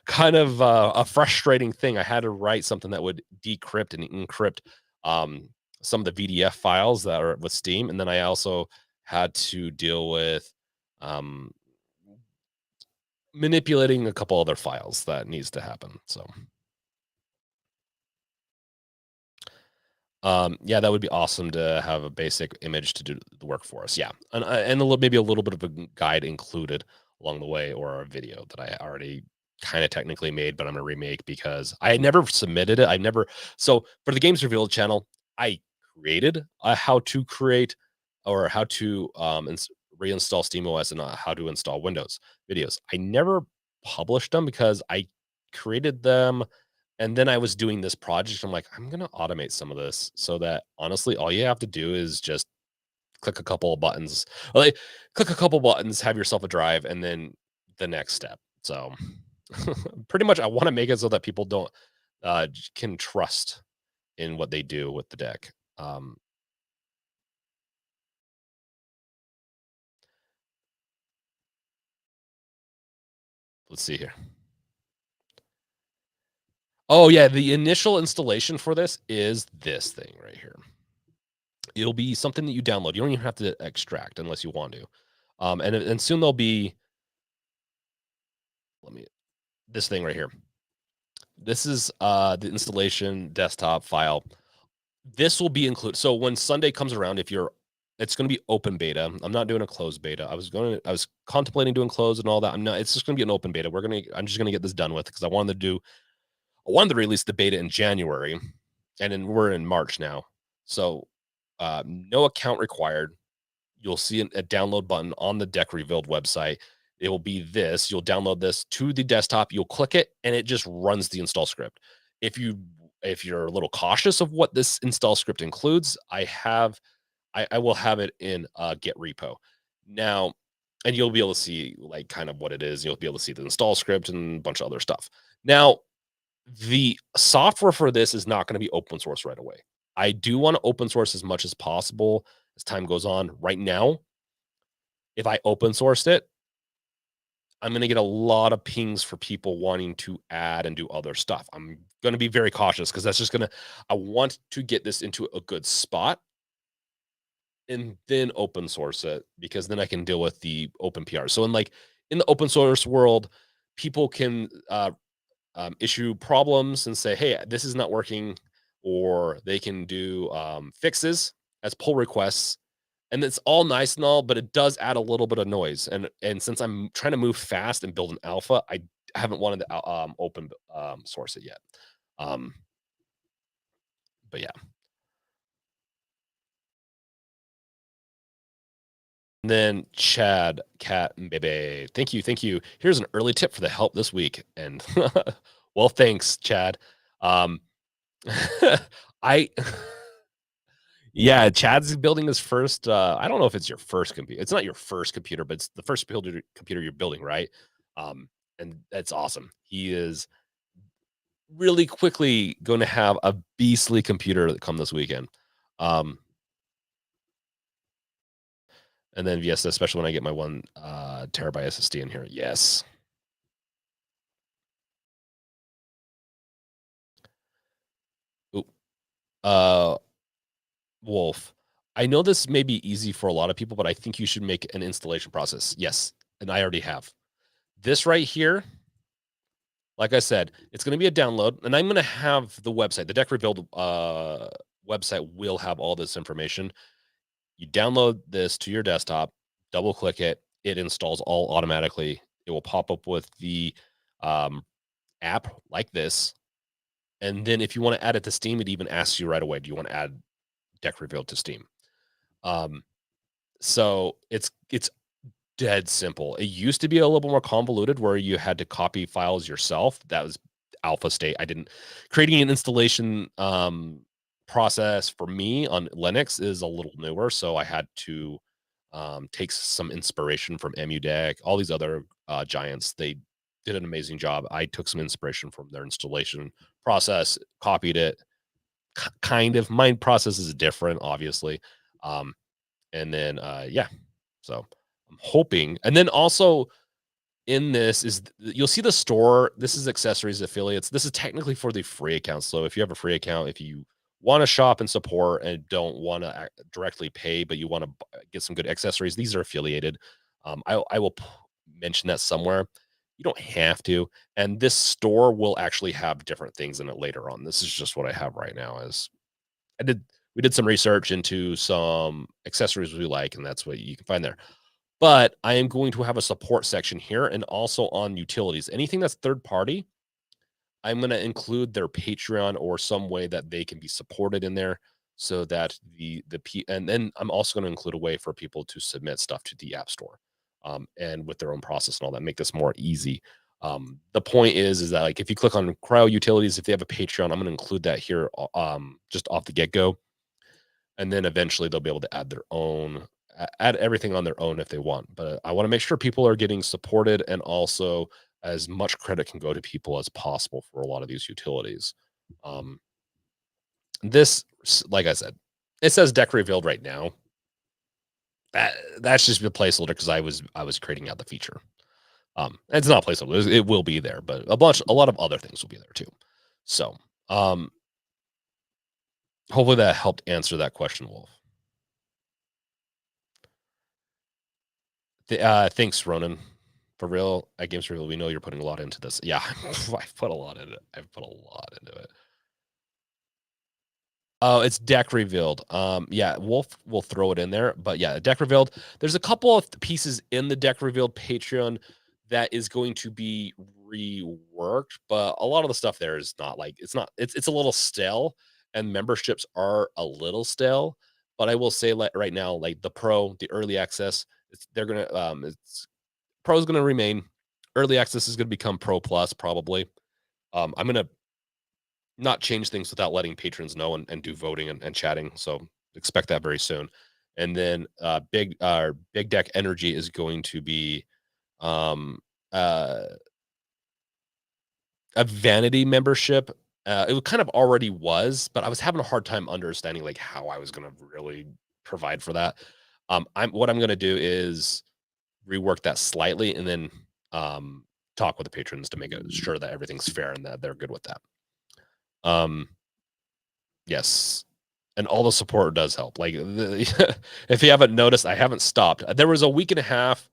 S1: a frustrating thing. I had to write something that would decrypt and encrypt um, some of the VDF files that are with Steam, and then I also had to deal with um, manipulating a couple other files that needs to happen. So yeah, that would be awesome to have a basic image to do the work for us. Yeah, and maybe a little bit of a guide included along the way, or a video that I already kind of technically made, but I'm gonna remake because I never submitted it. I never. So for the Games Revealed channel, I created a how to create or how to reinstall SteamOS and how to install Windows videos. I never published them because I created them, and then I was doing this project. I'm like, I'm gonna automate some of this so that honestly, all you have to do is just click a couple of buttons. Like, click a couple buttons, have yourself a drive, and then the next step. So pretty much I want to make it so that people don't can trust in what they do with the deck. Let's see here. Oh yeah, the initial installation for this is this thing right here. It'll be something that you download. You don't even have to extract unless you want to. And soon there'll be let me this thing right here. This is the installation desktop file. This will be included. So when Sunday comes around, if you're it's going to be open beta. I'm not doing a closed beta. I was contemplating doing closed and all that. I'm not. It's just going to be an open beta. I'm just going to get this done with, because I wanted to release the beta in January, and then we're in March now. So no account required. You'll see a download button on the Deck Revealed website. It will be this. You'll download this to the desktop. You'll click it, and it just runs the install script. If you're a little cautious of what this install script includes, I will have it in Git repo now, and you'll be able to see like kind of what it is. You'll be able to see the install script and a bunch of other stuff. Now, the software for this is not going to be open source right away. I do want to open source as much as possible as time goes on. Right now, if I open sourced it, I'm going to get a lot of pings for people wanting to add and do other stuff. I'm going to be very cautious, because I want to get this into a good spot and then open source it, because then I can deal with the open PR. So in the open source world, people can issue problems and say, hey, this is not working. or they can do fixes as pull requests. And it's all nice and all, but it does add a little bit of noise. And since I'm trying to move fast and build an alpha, I haven't wanted to open source it yet. Um, but yeah. And then Chad, Cat, and Bebe. Thank you. Thank you. Here's an early tip for the help this week. And well, thanks, Chad. I yeah, Chad's building his first I don't know if it's your first computer. It's not your first computer, but it's the first computer you're building, right? Um, and that's awesome. He is really quickly going to have a beastly computer that come this weekend. Um, and then Fiesta, especially when I get my 1 terabyte SSD in here. Yes. Oop. Uh, Wolf. I know this may be easy for a lot of people, but I think you should make an installation process. Yes, and I already have. This right here, like I said, it's going to be a download, and I'm going to have the website. The Deck Rebuild website will have all this information. You download this to your desktop, double click it, it installs all automatically. It will pop up with the app like this. And then if you want to add it to Steam, it even asks you right away, do you want to add Deck Rebuild to Steam? So it's dead simple. It used to be a little bit more convoluted where you had to copy files yourself. That was alpha state. I didn't creating an installation process for me on Linux is a little newer, so I had to take some inspiration from EmuDeck, all these other giants. They did an amazing job. I took some inspiration from their installation process, copied it. Kind of, my process is different, obviously. And then yeah, so I'm hoping. And then also in this is you'll see the store. This is accessories affiliates. This is technically for the free account. So if you have a free account, if you want to shop and support and don't want to directly pay, but you want to get some good accessories, these are affiliated. I will mention that somewhere. You don't have to. And this store will actually have different things in it later on. This is just what I have right now. Is we did some research into some accessories we like, and that's what you can find there. But I am going to have a support section here and also on utilities. Anything that's third party, I'm going to include their Patreon or some way that they can be supported in there so that and then I'm also going to include a way for people to submit stuff to the App Store and with their own process and all that, make this more easy. The point is that like if you click on Cryo Utilities, if they have a Patreon, I'm going to include that here just off the get-go. And then eventually they'll be able to add their own, add everything on their own if they want. But I want to make sure people are getting supported and also as much credit can go to people as possible for a lot of these utilities. This, like I said, it says deck revealed right now. That's just a placeholder because I was creating out the feature. It's not a placeholder; it will be there, but a lot of other things will be there too. So, hopefully that helped answer that question, Wolf. Thanks, Ronan. For real, at Games for Real, we know you're putting a lot into this. Yeah, I've put a lot in it. I've put a lot into it. Oh, it's deck revealed. Yeah, Wolf will throw it in there, but yeah, deck revealed. There's a couple of pieces in the deck revealed Patreon that is going to be reworked, but a lot of the stuff there is not like it's a little stale, and memberships are a little stale. But I will say, like right now, like the pro, the early access, they're gonna it's Pro is going to remain. Early access is going to become Pro Plus probably. I'm going to not change things without letting patrons know and do voting and chatting. So expect that very soon. And then Big Deck Energy is going to be a vanity membership. It kind of already was, but I was having a hard time understanding like how I was going to really provide for that. What I'm going to do is rework that slightly and then talk with the patrons to make sure that everything's fair and that they're good with that. Yes. And all the support does help. Like if you haven't noticed, I haven't stopped. There was a week and a half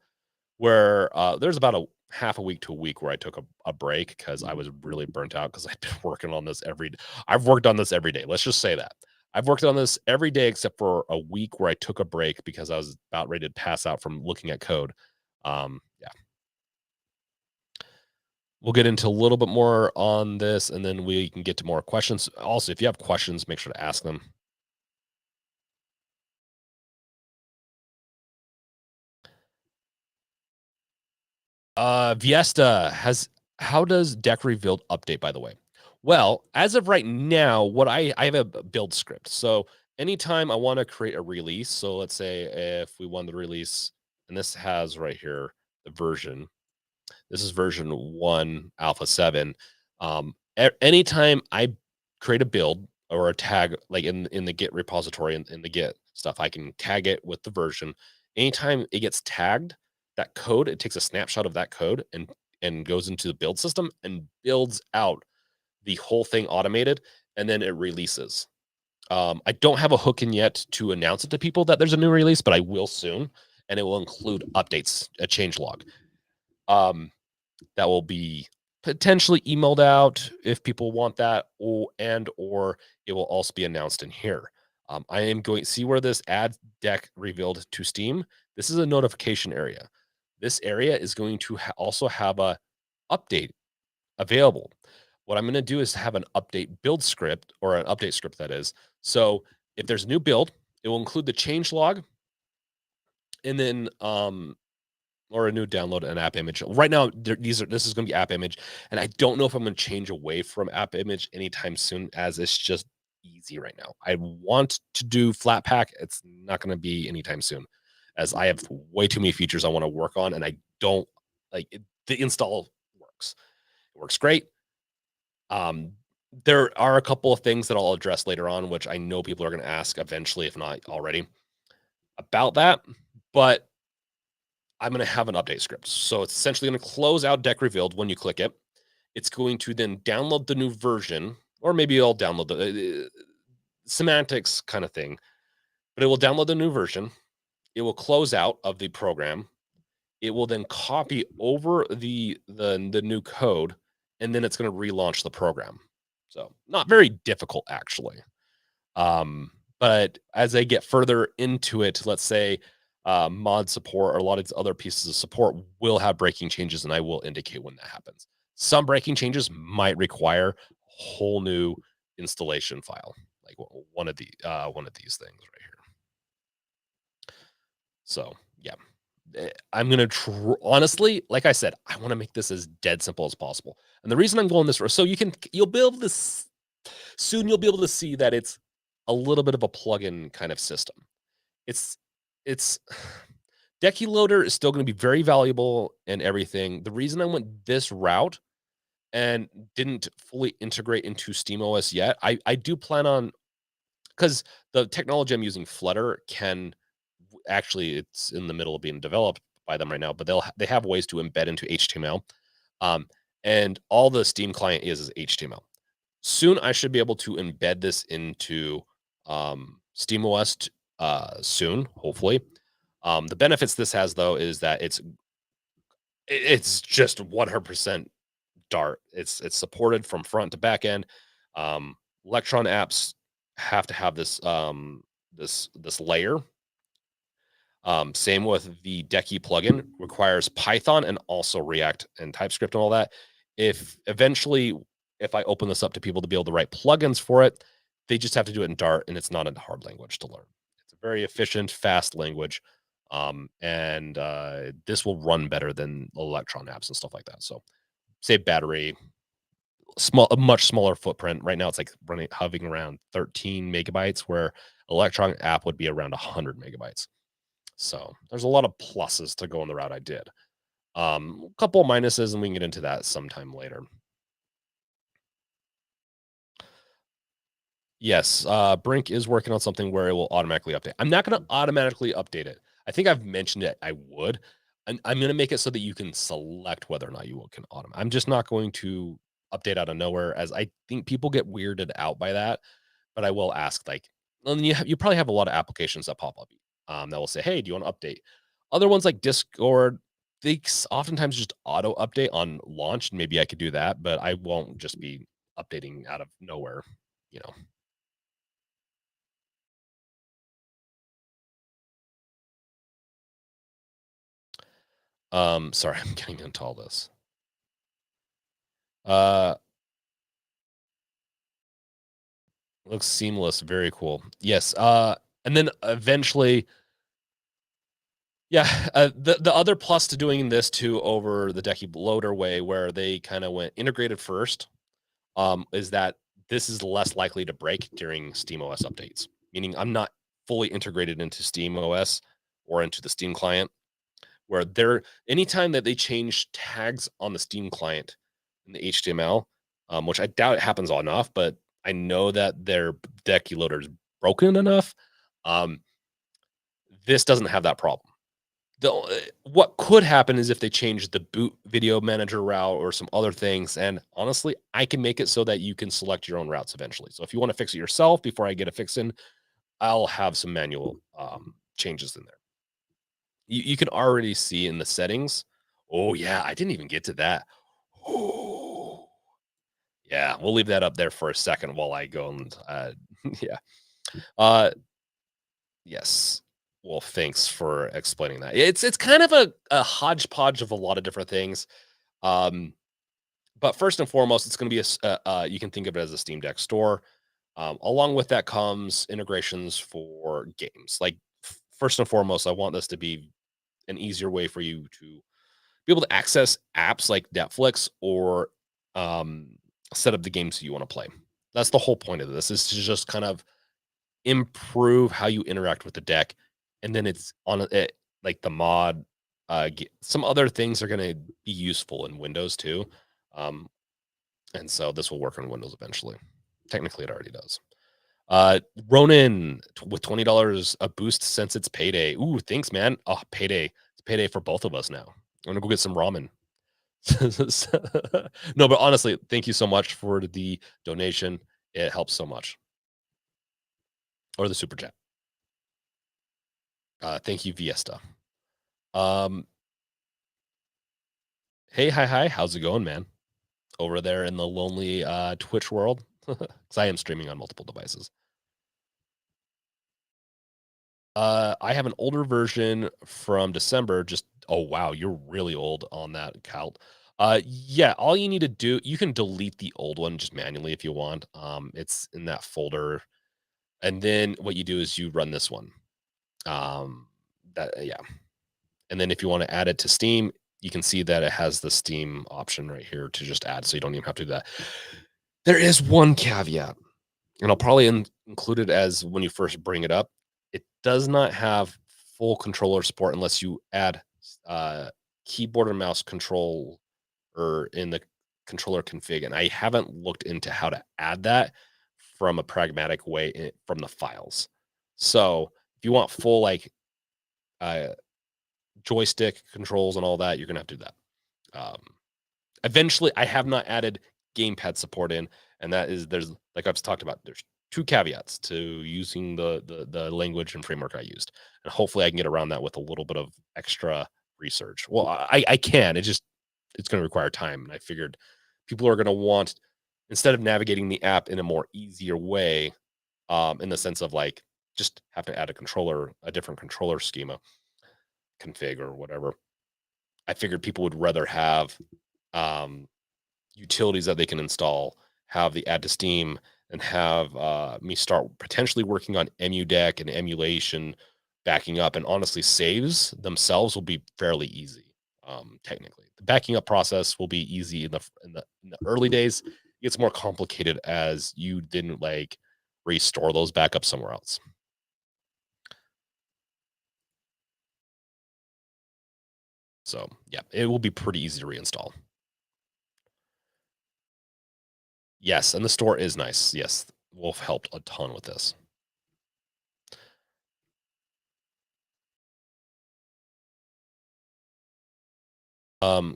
S1: where there's about a half a week to a week where I took a break because I was really burnt out because I've been working on this every I've worked on this every day. Let's just say that. I've worked on this every day except for a week where I took a break because I was about ready to pass out from looking at code. Yeah. We'll get into a little bit more on this and then we can get to more questions. Also, if you have questions, make sure to ask them. Fiesta has how does deck rebuild update, by the way? Well, as of right now, what I have a build script. So anytime I want to create a release, so let's say if we want the release, and this has right here the version. This is version 1 alpha 7. Anytime I create a build or a tag like in the Git repository in the Git stuff, I can tag it with the version. Anytime it gets tagged, that code, it takes a snapshot of that code and goes into the build system and builds out the whole thing automated, and then it releases. I don't have a hook in yet to announce it to people that there's a new release, but I will soon, and it will include updates, a change log. That will be potentially emailed out if people want that, or it will also be announced in here. I am going to see where this add deck revealed to Steam. This is a notification area. This area is going to also have a update available. What I'm going to do is have an update build script or an update script that is. So if there's a new build, it will include the change log and then or a new download an app image. Right now, this is going to be app image, and I don't know if I'm going to change away from app image anytime soon, as it's just easy right now. I want to do flat pack. It's not going to be anytime soon, as I have way too many features I want to work on, and I don't like it, the install works. It works great. There are a couple of things that I'll address later on, which I know people are going to ask eventually, if not already, about that. But I'm going to have an update script. So it's essentially going to close out deck revealed when you click it. It's going to then download the new version, or maybe I'll download the semantics kind of thing, but it will download the new version. It will close out of the program. It will then copy over the new code, and then it's going to relaunch the program. So not very difficult actually. But as I get further into it, let's say mod support or a lot of these other pieces of support will have breaking changes, and I will indicate when that happens. Some breaking changes might require a whole new installation file, like one of these things right here. So yeah, I'm gonna honestly, like I said, I want to make this as dead simple as possible. And the reason I'm going this route, so you'll be able to soon you'll be able to see that it's a little bit of a plug-in kind of system. It's Decky Loader is still going to be very valuable and everything. The reason I went this route and didn't fully integrate into SteamOS yet, I do plan on, because the technology I'm using, Flutter, can actually, it's in the middle of being developed by them right now, but they have ways to embed into HTML. And all the Steam client is HTML. Soon I should be able to embed this into SteamOS soon, hopefully. The benefits this has, though, is that it's just 100% Dart. It's supported from front to back end. Electron apps have to have this layer. Same with the Decky plugin, requires Python and also React and TypeScript and all that. If I open this up to people to be able to write plugins for it, they just have to do it in Dart, and it's not a hard language to learn. It's a very efficient, fast language. And this will run better than Electron apps and stuff like that. So save battery, a much smaller footprint. Right now, it's like hovering around 13 megabytes, where Electron app would be around 100 megabytes. So there's a lot of pluses to go on the route I did. A couple of minuses, and we can get into that sometime later. Yes, Brink is working on something where it will automatically update. I'm not going to automatically update it. I think I've mentioned it. I would. I'm going to make it so that you can select whether or not you can automate. I'm just not going to update out of nowhere, as I think people get weirded out by that. But I will ask, like, you probably have a lot of applications that pop up that will say, "Hey, do you want to update?" Other ones like Discord, they oftentimes just auto update on launch, and maybe I could do that, but I won't just be updating out of nowhere, you know. Sorry, I'm getting into all this. Uh, looks seamless, very cool. Yes, and then eventually, yeah, the other plus to doing this too over the Decky Loader way, where they kind of went integrated first, is that this is less likely to break during SteamOS updates. Meaning, I'm not fully integrated into SteamOS or into the Steam client, where they're anytime that they change tags on the Steam client in the HTML, which I doubt it happens enough, but I know that their Decky Loader is broken enough. Um, this doesn't have that problem. What could happen is if they change the boot video manager route or some other things. And honestly, I can make it so that you can select your own routes eventually. So if you want to fix it yourself before I get a fix in, I'll have some manual changes in there. You can already see in the settings. Oh yeah, I didn't even get to that. Oh yeah, we'll leave that up there for a second while I go and yeah. Uh yes. Well, thanks for explaining that. It's kind of a hodgepodge of a lot of different things. Um, but first and foremost, it's going to be you can think of it as a Steam Deck store. Along with that comes integrations for games. Like first and foremost, I want this to be an easier way for you to be able to access apps like Netflix or um, set up the games you want to play. That's the whole point of this. Is to just kind of improve how you interact with the deck, and then it's on it like the mod. Some other things are going to be useful in Windows too, um, and so this will work on Windows eventually. Technically, it already does. Ronan with $20 a boost since it's payday. Ooh, thanks, man. Oh, payday! It's payday for both of us now. I'm gonna go get some ramen. No, but honestly, thank you so much for the donation. It helps so much. Or the super chat. Thank you, Fiesta. Um, hey, hi, how's it going, man? Over there in the lonely Twitch world, because I am streaming on multiple devices. I have an older version from December. Just oh wow, you're really old on that count. Yeah, all you need to do, you can delete the old one just manually if you want. It's in that folder, and then what you do is you run this one. That yeah, and then if you want to add it to Steam, you can see that it has the Steam option right here to just add, so you don't even have to do that. There is one caveat, and I'll probably include it as when you first bring it up. It does not have full controller support unless you add uh, keyboard and mouse control or in the controller config. And I haven't looked into how to add that from a pragmatic way from the files. So if you want full like uh, joystick controls and all that, you're gonna have to do that. Eventually, I have not added gamepad support in, and that is there's like I've talked about. There's two caveats to using the language and framework I used, and hopefully I can get around that with a little bit of extra research. Well, I can. It's going to require time, and I figured people are going to want instead of navigating the app in a more easier way, in the sense of like just have to add a different controller schema config or whatever. I figured people would rather have um, utilities that they can install, have the add to Steam, and have me start potentially working on EmuDeck and emulation backing up. And honestly, saves themselves will be fairly easy. Technically, the backing up process will be easy in the early days. It gets more complicated as you didn't like restore those backups somewhere else. So yeah, it will be pretty easy to reinstall. Yes, and the store is nice. Yes, Wolf helped a ton with this.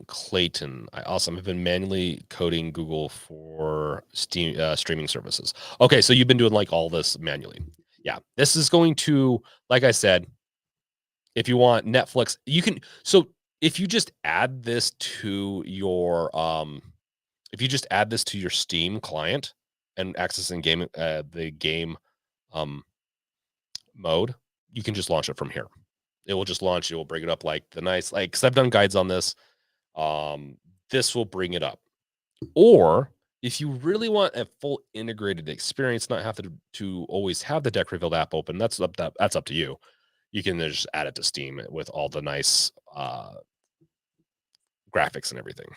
S1: Clayton, awesome. I've been manually coding Google for Steam streaming services. Okay, so you've been doing like all this manually. Yeah, this is going to, like I said, if you want Netflix, you can. So if you just add this to your if you just add this to your Steam client and accessing game the game um mode, you can just launch it from here. It will just launch, it will bring it up like the nice like because I've done guides on this. Um, this will bring it up. Or if you really want a full integrated experience, not have to always have the deck revealed app open, that's up to you. You can just add it to Steam with all the nice graphics and everything.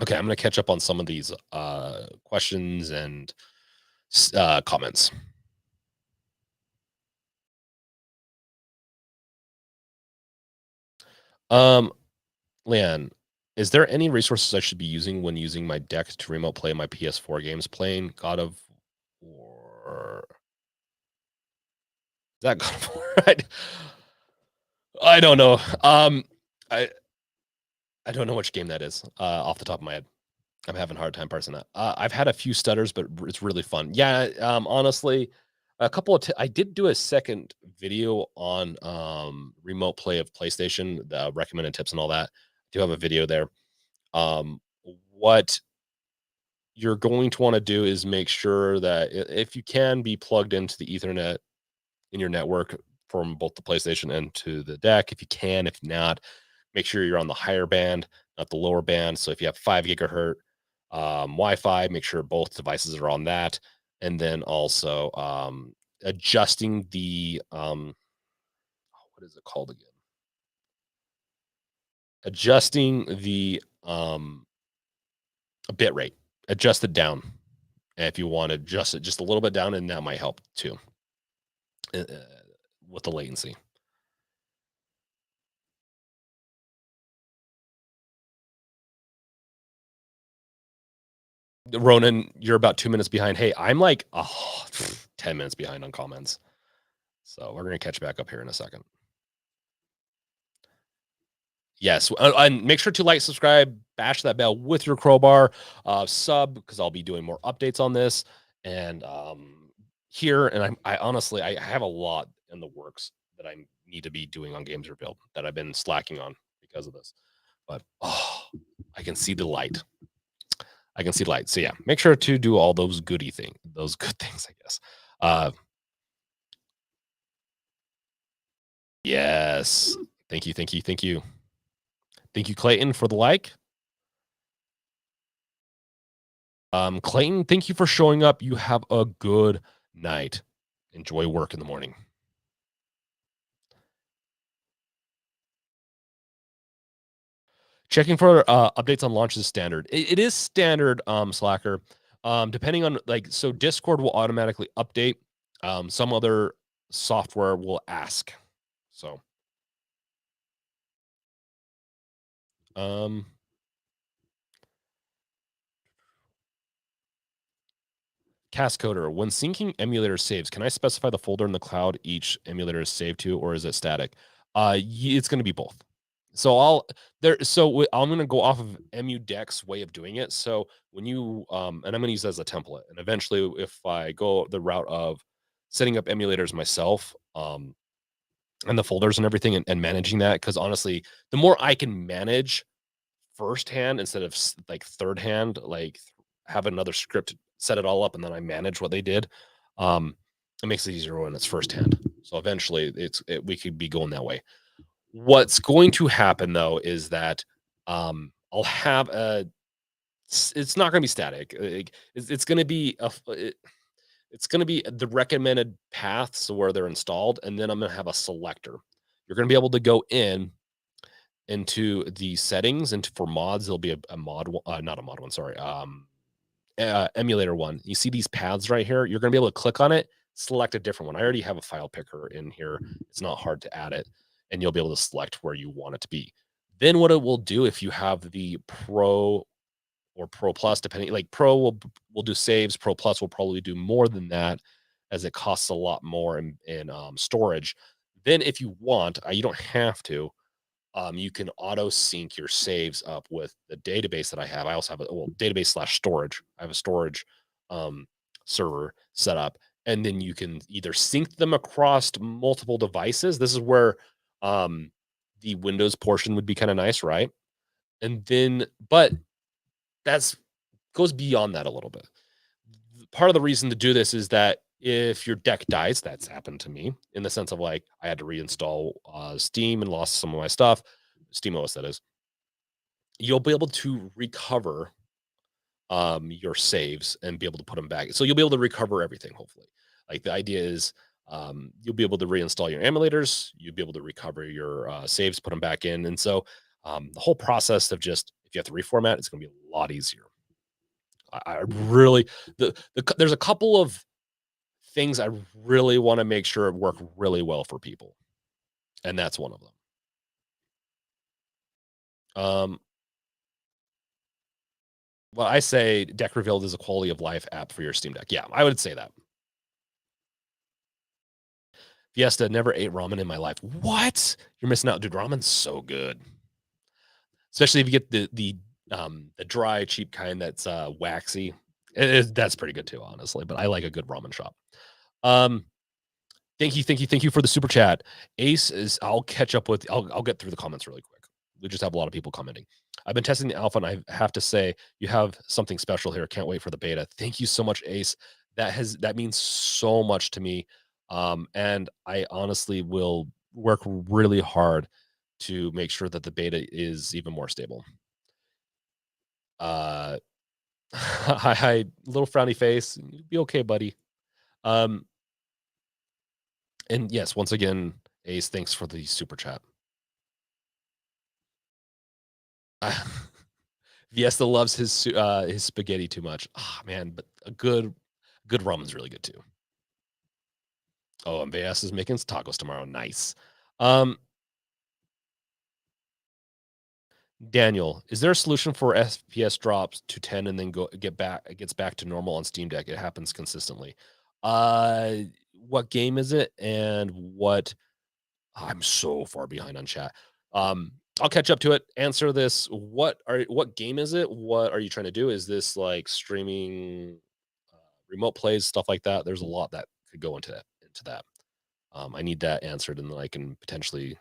S1: Okay, I'm gonna catch up on some of these questions and comments. Um, Leanne, is there any resources I should be using when using my deck to remote play my PS4 games? Playing God of War. Is that God of War? I don't know. I I don't know which game that is off the top of my head. I'm having a hard time parsing that. I've had a few stutters, but it's really fun. Yeah, honestly, a couple of I did do a second video on remote play of PlayStation, the recommended tips and all that. I do have a video there. Um, what you're going to want to do is make sure that if you can be plugged into the Ethernet in your network from both the PlayStation and to the deck, if you can, if not, make sure you're on the higher band, not the lower band. So if you have 5 gigahertz Wi-Fi, make sure both devices are on that, and then also adjusting the what is it called again? Adjusting the bit rate, adjust it down. And if you want to adjust it just a little bit down, and that might help too uh, with the latency. Ronan, you're about 2 minutes behind. Hey, I'm like 10 minutes behind on comments. So we're going to catch back up here in a second. Yes, and make sure to like, subscribe, bash that bell with your crowbar, sub because I'll be doing more updates on this and here. And I honestly I have a lot in the works that I need to be doing on Games Revealed that I've been slacking on because of this. But I can see the light. I can see the light. So yeah, make sure to do all those those good things, I guess. Yes. Thank you, thank you, thank you. Thank you, Clayton, for the like. Clayton, thank you for showing up. You have a good night. Enjoy work in the morning. Checking for updates on launches standard. It is standard, Slacker. Depending on so Discord will automatically update. Some other software will ask. So, Cascoder, when syncing emulator saves, can I specify the folder in the cloud each emulator is saved to, or is it static? It's going to be both. So I'm going to go off of EmuDeck's way of doing it. So when you and I'm going to use that as a template, and eventually, if I go the route of setting up emulators myself, and the folders and everything, and managing that, because honestly, the more I can manage firsthand instead of like third hand, like have another script set it all up and then I manage what they did. It makes it easier when it's firsthand. So eventually, we could be going that way. What's going to happen though is that I'll have it's not going to be static. It's going to be it's going to be the recommended paths where they're installed, and then I'm going to have a selector. You're going to be able to go into the settings, and for mods, there'll be a mod, not a mod one, sorry, emulator one. You see these paths right here? You're going to be able to click on it, select a different one. I already have a file picker in here. It's not hard to add it, and you'll be able to select where you want it to be. Then what it will do, if you have the Pro or Pro Plus, depending, like Pro will do saves, Pro Plus will probably do more than that, as it costs a lot more in storage. Then if you want, you don't have to, you can auto sync your saves up with the database that I have. I also have a database slash storage. I have a storage server set up, and then you can either sync them across multiple devices. This is where the Windows portion would be kind of nice, right? And then, but that's goes beyond that a little bit. Part of the reason to do this is that if your deck dies, that's happened to me in the sense of like I had to reinstall Steam and lost some of my stuff, Steam OS that is. You'll be able to recover your saves and be able to put them back. So you'll be able to recover everything, hopefully. Like the idea is you'll be able to reinstall your emulators, you'll be able to recover your saves, put them back in. And so the whole process of just if you have to reformat, it's going to be a lot easier. I really there's a couple of things I really want to make sure work really well for people, and that's one of them. Um, well, I say Deck Revealed is a quality of life app for your Steam Deck. Yeah, I would say that. Fiesta never ate ramen in my life. What? You're missing out, dude. Ramen's so good, especially if you get the dry, cheap kind that's waxy. That's pretty good too, honestly. But I like a good ramen shop. Um, thank you for the super chat. Ace is. I'll catch up with. I'll get through the comments really quick. We just have a lot of people commenting. I've been testing the alpha, and I have to say, you have something special here. Can't wait for the beta. Thank you so much, Ace. That means so much to me. And I honestly will work really hard to make sure that the beta is even more stable. Uh, hi, little frowny face. You'll be okay, buddy. Um, and yes, once again, Ace, thanks for the super chat. Fiesta loves his spaghetti too much. Ah, man, but a good ramen's really good too. Oh, and Vias is making tacos tomorrow. Nice. Um, Daniel, is there a solution for FPS drops to 10 and then it gets back to normal on Steam Deck? It happens consistently. Uh, what game is it? And what I'm so far behind on chat. I'll catch up to it. Answer this. What game is it? What are you trying to do? Is this like streaming remote plays, stuff like that? There's a lot that could go into that. I need that answered, and then I can potentially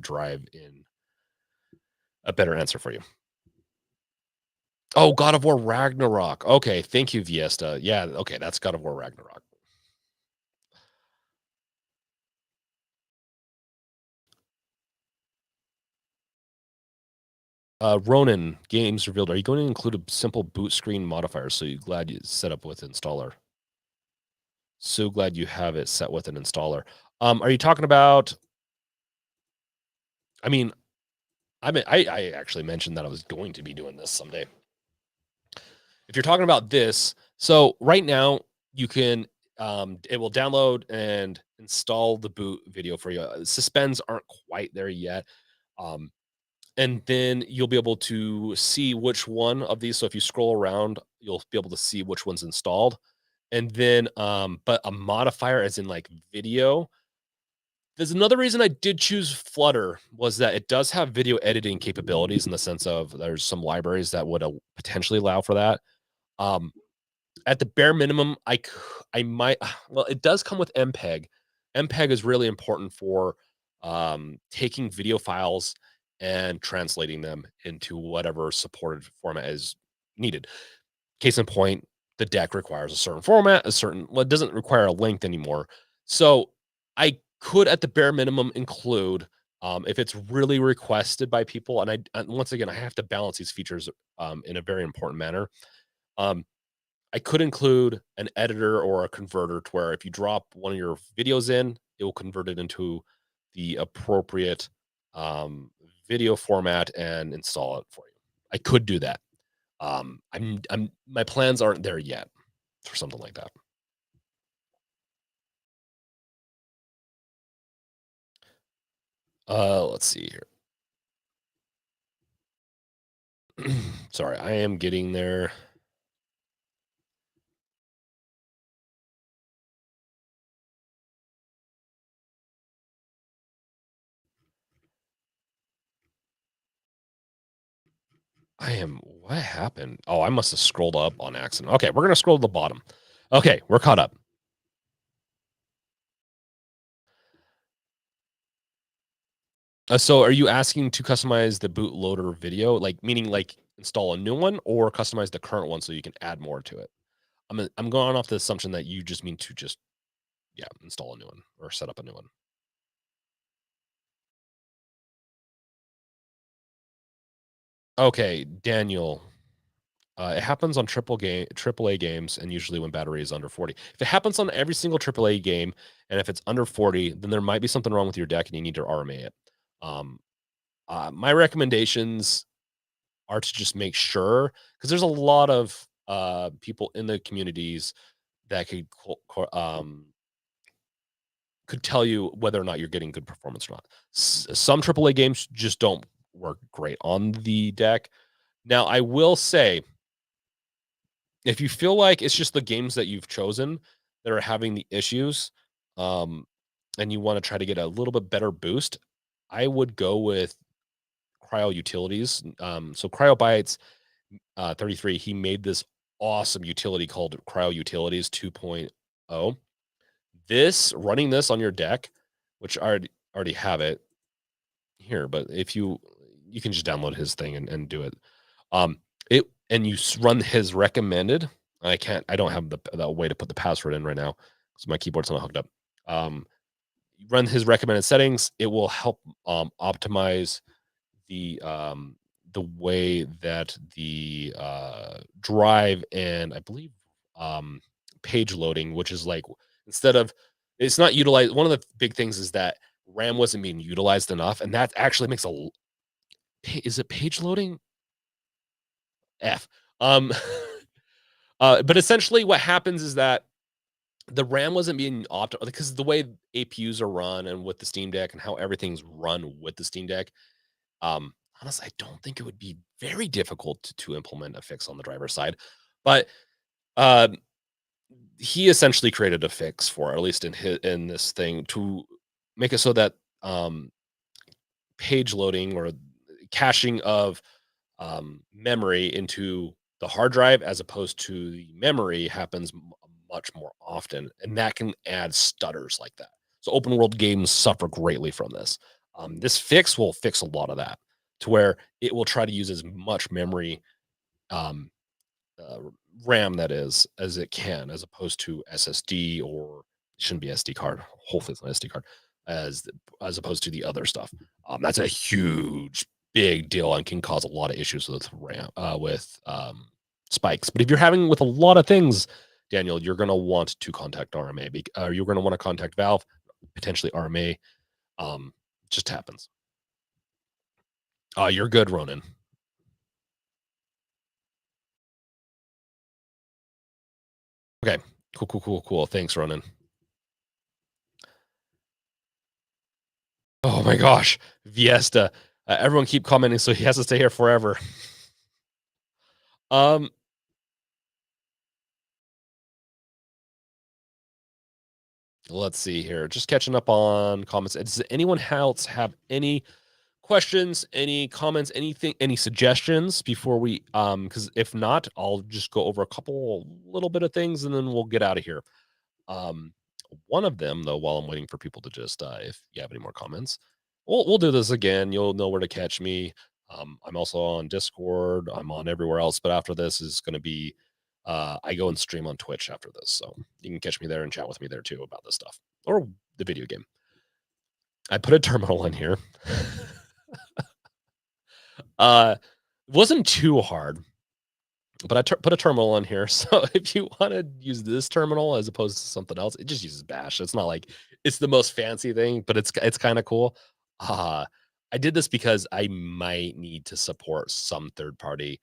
S1: drive in a better answer for you. Oh, God of War Ragnarok. Okay, thank you, Fiesta. Yeah, okay, that's God of War Ragnarok. Ronan Games revealed. Are you going to include a simple boot screen modifier? So you glad you set up with installer. So glad you have it set with an installer. Are you talking about? I mean, I actually mentioned that I was going to be doing this someday. If you're talking about this, so right now you can it will download and install the boot video for you. Suspends aren't quite there yet. Um, and then you'll be able to see which one of these. So if you scroll around, you'll be able to see which one's installed. And then but a modifier as in like video. There's another reason I did choose Flutter was that it does have video editing capabilities in the sense of there's some libraries that would potentially allow for that. Um, at the bare minimum, I might well, it does come with MPEG. MPEG is really important for taking video files and translating them into whatever supported format is needed. Case in point, the deck requires a certain format, it doesn't require a length anymore. So I could, at the bare minimum, include if it's really requested by people, and once again, I have to balance these features in a very important manner. Um, I could include an editor or a converter to where if you drop one of your videos in, it will convert it into the appropriate video format and install it for you. I could do that. I'm my plans aren't there yet for something like that. Let's see here. Sorry, I am getting there. What happened? Oh, I must have scrolled up on accident. Okay, we're gonna scroll to the bottom. Okay, we're caught up. So are you asking to customize the bootloader video, like meaning like install a new one or customize the current one so you can add more to it? I'm going off the assumption that you just mean to just yeah install a new one or set up a new one. Okay, Daniel. It happens on AAA games, and usually when battery is under 40. If it happens on every single AAA game, and if it's under 40, then there might be something wrong with your deck, and you need to RMA it. Um, my recommendations are to just make sure, because there's a lot of people in the communities that could tell you whether or not you're getting good performance or not. Some AAA games just don't work great on the deck. Now, I will say, if you feel like it's just the games that you've chosen that are having the issues, um, and you want to try to get a little bit better boost, I would go with Cryo Utilities. So Cryobytes 33, he made this awesome utility called Cryo Utilities 2.0. This running this on your deck, which I already have it here, but if you can just download his thing and do it. It and you run his recommended. I don't have the way to put the password in right now because my keyboard's not hooked up. You run his recommended settings. It will help optimize the way that the drive and I believe um, page loading, which is like instead of it's not utilized. One of the big things is that RAM wasn't being utilized enough, and that actually makes is it page loading? F. Um, but essentially, what happens is that the RAM wasn't being optimized because the way APUs are run and with the Steam Deck and how everything's run with the Steam Deck. Um, Honestly, I don't think it would be very difficult to implement a fix on the driver side, but uh, he essentially created a fix for it, at least in this thing to make it so that um, page loading or caching of memory into the hard drive as opposed to the memory happens much more often, and that can add stutters like that. So open world games suffer greatly from this. This fix will fix a lot of that to where it will try to use as much memory um, uh, RAM that is as it can, as opposed to SSD or it shouldn't be SD card. Hopefully, it's not SD card as as opposed to the other stuff. That's a huge, big deal and can cause a lot of issues with RAM with spikes. But if you're having with a lot of things, Daniel, you're going to want to contact RMA. You're going to want to contact Valve, potentially RMA. Just happens. You're good, Ronan. Okay. Cool. Thanks, Ronan. Oh my gosh, Fiesta. Everyone keep commenting, so he has to stay here forever. Um, let's see here. Just catching up on comments. Does anyone else have any questions, any comments, anything, any suggestions before we because if not, I'll just go over a couple little bit of things and then we'll get out of here. Um, one of them, though, while I'm waiting for people to just, if you have any more comments, we'll do this again. You'll know where to catch me. I'm also on Discord. I'm on everywhere else. But after this is going to be, I go and stream on Twitch after this, so you can catch me there and chat with me there too about this stuff or the video game. I put a terminal in here. It wasn't too hard but I put a terminal in here. So if you want to use this terminal as opposed to something else, it just uses Bash. It's not like it's the most fancy thing, but it's kind of cool. Uh, I did this because I might need to support some third party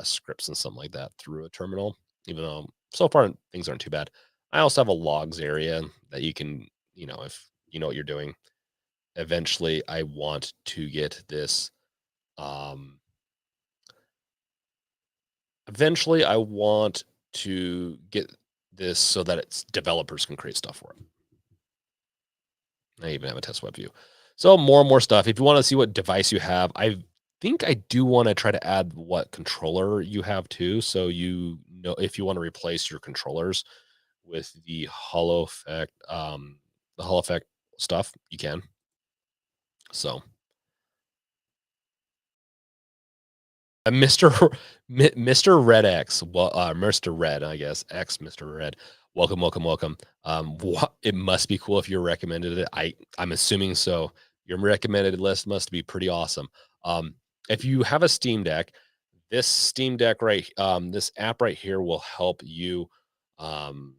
S1: scripts and something like that through a terminal, even though so far things aren't too bad. I also have a logs area that you can, if you know what you're doing. Eventually, I want to get this um, eventually I want to get this so that it's developers can create stuff for it. I even have a test web view. So more and more stuff. If you want to see what device you have, I think I do want to try to add what controller you have too. So you know if you want to replace your controllers with the Hollow Effect stuff, you can. So Mr. Mr. Red X, well, Mr. Red, I guess, X Mr. Red. Welcome, welcome, welcome. It must be cool if you recommended it. I'm assuming so. Your recommended list must be pretty awesome. If you have a Steam Deck, this Steam Deck this app right here will help you um,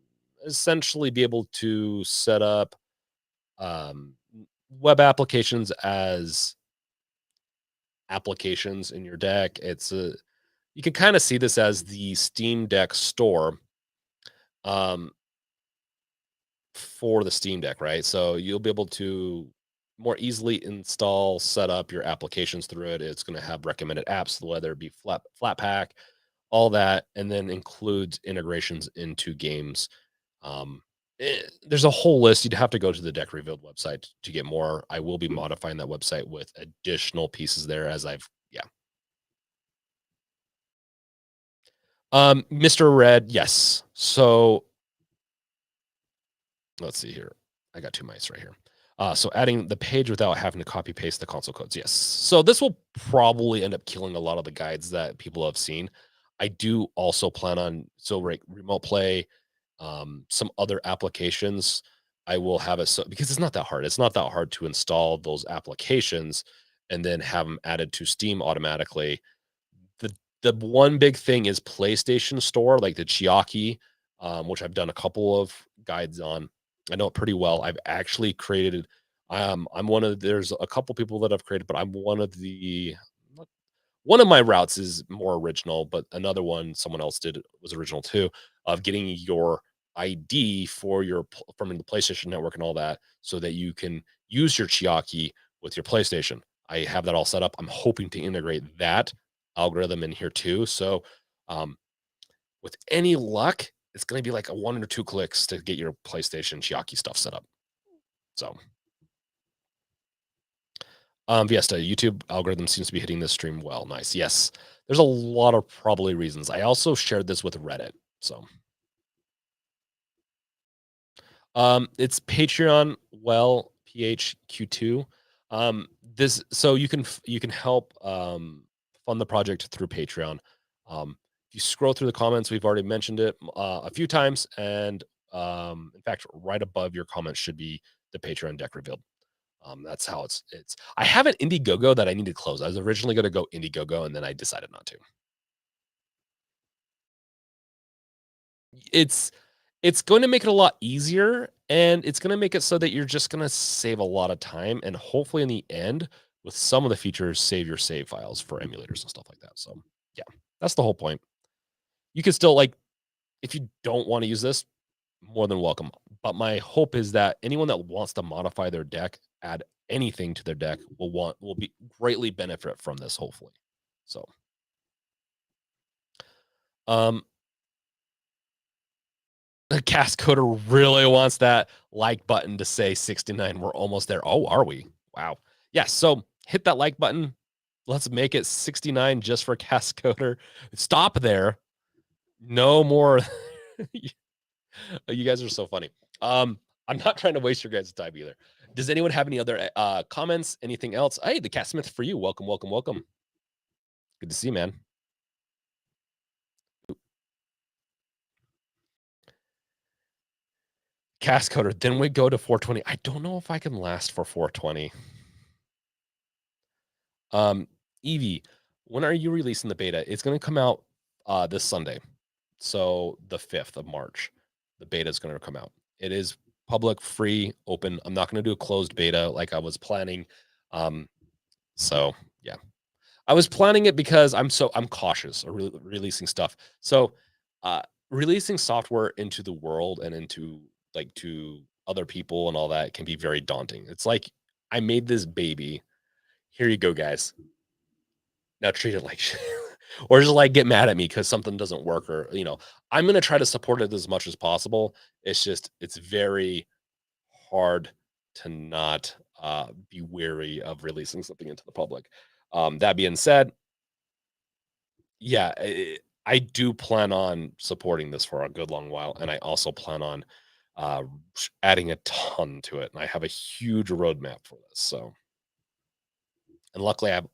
S1: essentially be able to set up um, web applications as applications in your deck. You can kind of see this as the Steam Deck store um, for the Steam Deck, right? So you'll be able to more easily install, set up your applications through it. It's going to have recommended apps, whether it be Flatpak, all that, and then includes integrations into games. There's a whole list. You'd have to go to the Deck Revealed website to get more. I will be modifying that website with additional pieces there as I've yeah. Mr. Red, yes. So let's see here. I got two mice right here. So adding the page without having to copy paste the console codes. Yes. So this will probably end up killing a lot of the guides that people have seen. I do also plan on remote play, some other applications. I will have it so because it's not that hard. It's not that hard to install those applications and then have them added to Steam automatically. The the one big thing is PlayStation Store, like the Chiaki, which I've done a couple of guides on. I know it pretty well. I've actually created. I'm one of there's a couple people that I've created, but I'm one of my routes is more original, but another one someone else did was original too, of getting your ID for from the PlayStation Network and all that, so that you can use your Chiaki with your PlayStation. I have that all set up. I'm hoping to integrate that algorithm in here too. So, um, with any luck, it's going to be like a one or two clicks to get your PlayStation Chiaki stuff set up. So, Fiesta, YouTube algorithm seems to be hitting this stream well. Nice. Yes. There's a lot of probably reasons. I also shared this with Reddit. So, it's Patreon well PHQ2. This so you can help fund the project through Patreon. If you scroll through the comments, we've already mentioned it a few times, and in fact, right above your comments should be the Patreon deck revealed. That's how it's. I have an Indiegogo that I need to close. I was originally going to go Indiegogo, and then I decided not to. It's it's going to make it a lot easier, and it's going to make it so that you're just going to save a lot of time, and hopefully in the end, with some of the features, save your save files for emulators and stuff like that. So yeah, that's the whole point. You can still like if you don't want to use this, more than welcome. But my hope is that anyone that wants to modify their deck, add anything to their deck, will be greatly benefit from this. Hopefully, so um, the cast coder really wants that like button to say 69. We're almost there. Oh, are we? Wow. Yeah. So hit that like button. Let's make it 69 just for cast coder. Stop there. No more. You guys are so funny. I'm not trying to waste your guys' time either. Does anyone have any other comments? Anything else? Hey, the Cat Smith for you. Welcome, welcome, welcome. Good to see you, man. Cast coder. Then we go to 420. I don't know if I can last for 420. Evie, when are you releasing the beta? It's going to come out this Sunday. So the 5th of March, the beta is going to come out. It is public, free, open. I'm not going to do a closed beta like I was planning. So yeah, I was planning it because I'm cautious of releasing stuff. So, releasing software into the world and into like to other people and all that can be very daunting. It's like I made this baby. Here you go, guys. Now treat it like shit. Or just like get mad at me because something doesn't work, or I'm gonna try to support it as much as possible. It's very hard to not be wary of releasing something into the public. That being said, yeah, I do plan on supporting this for a good long while, and I also plan on adding a ton to it. And I have a huge roadmap for this. So, and luckily, I have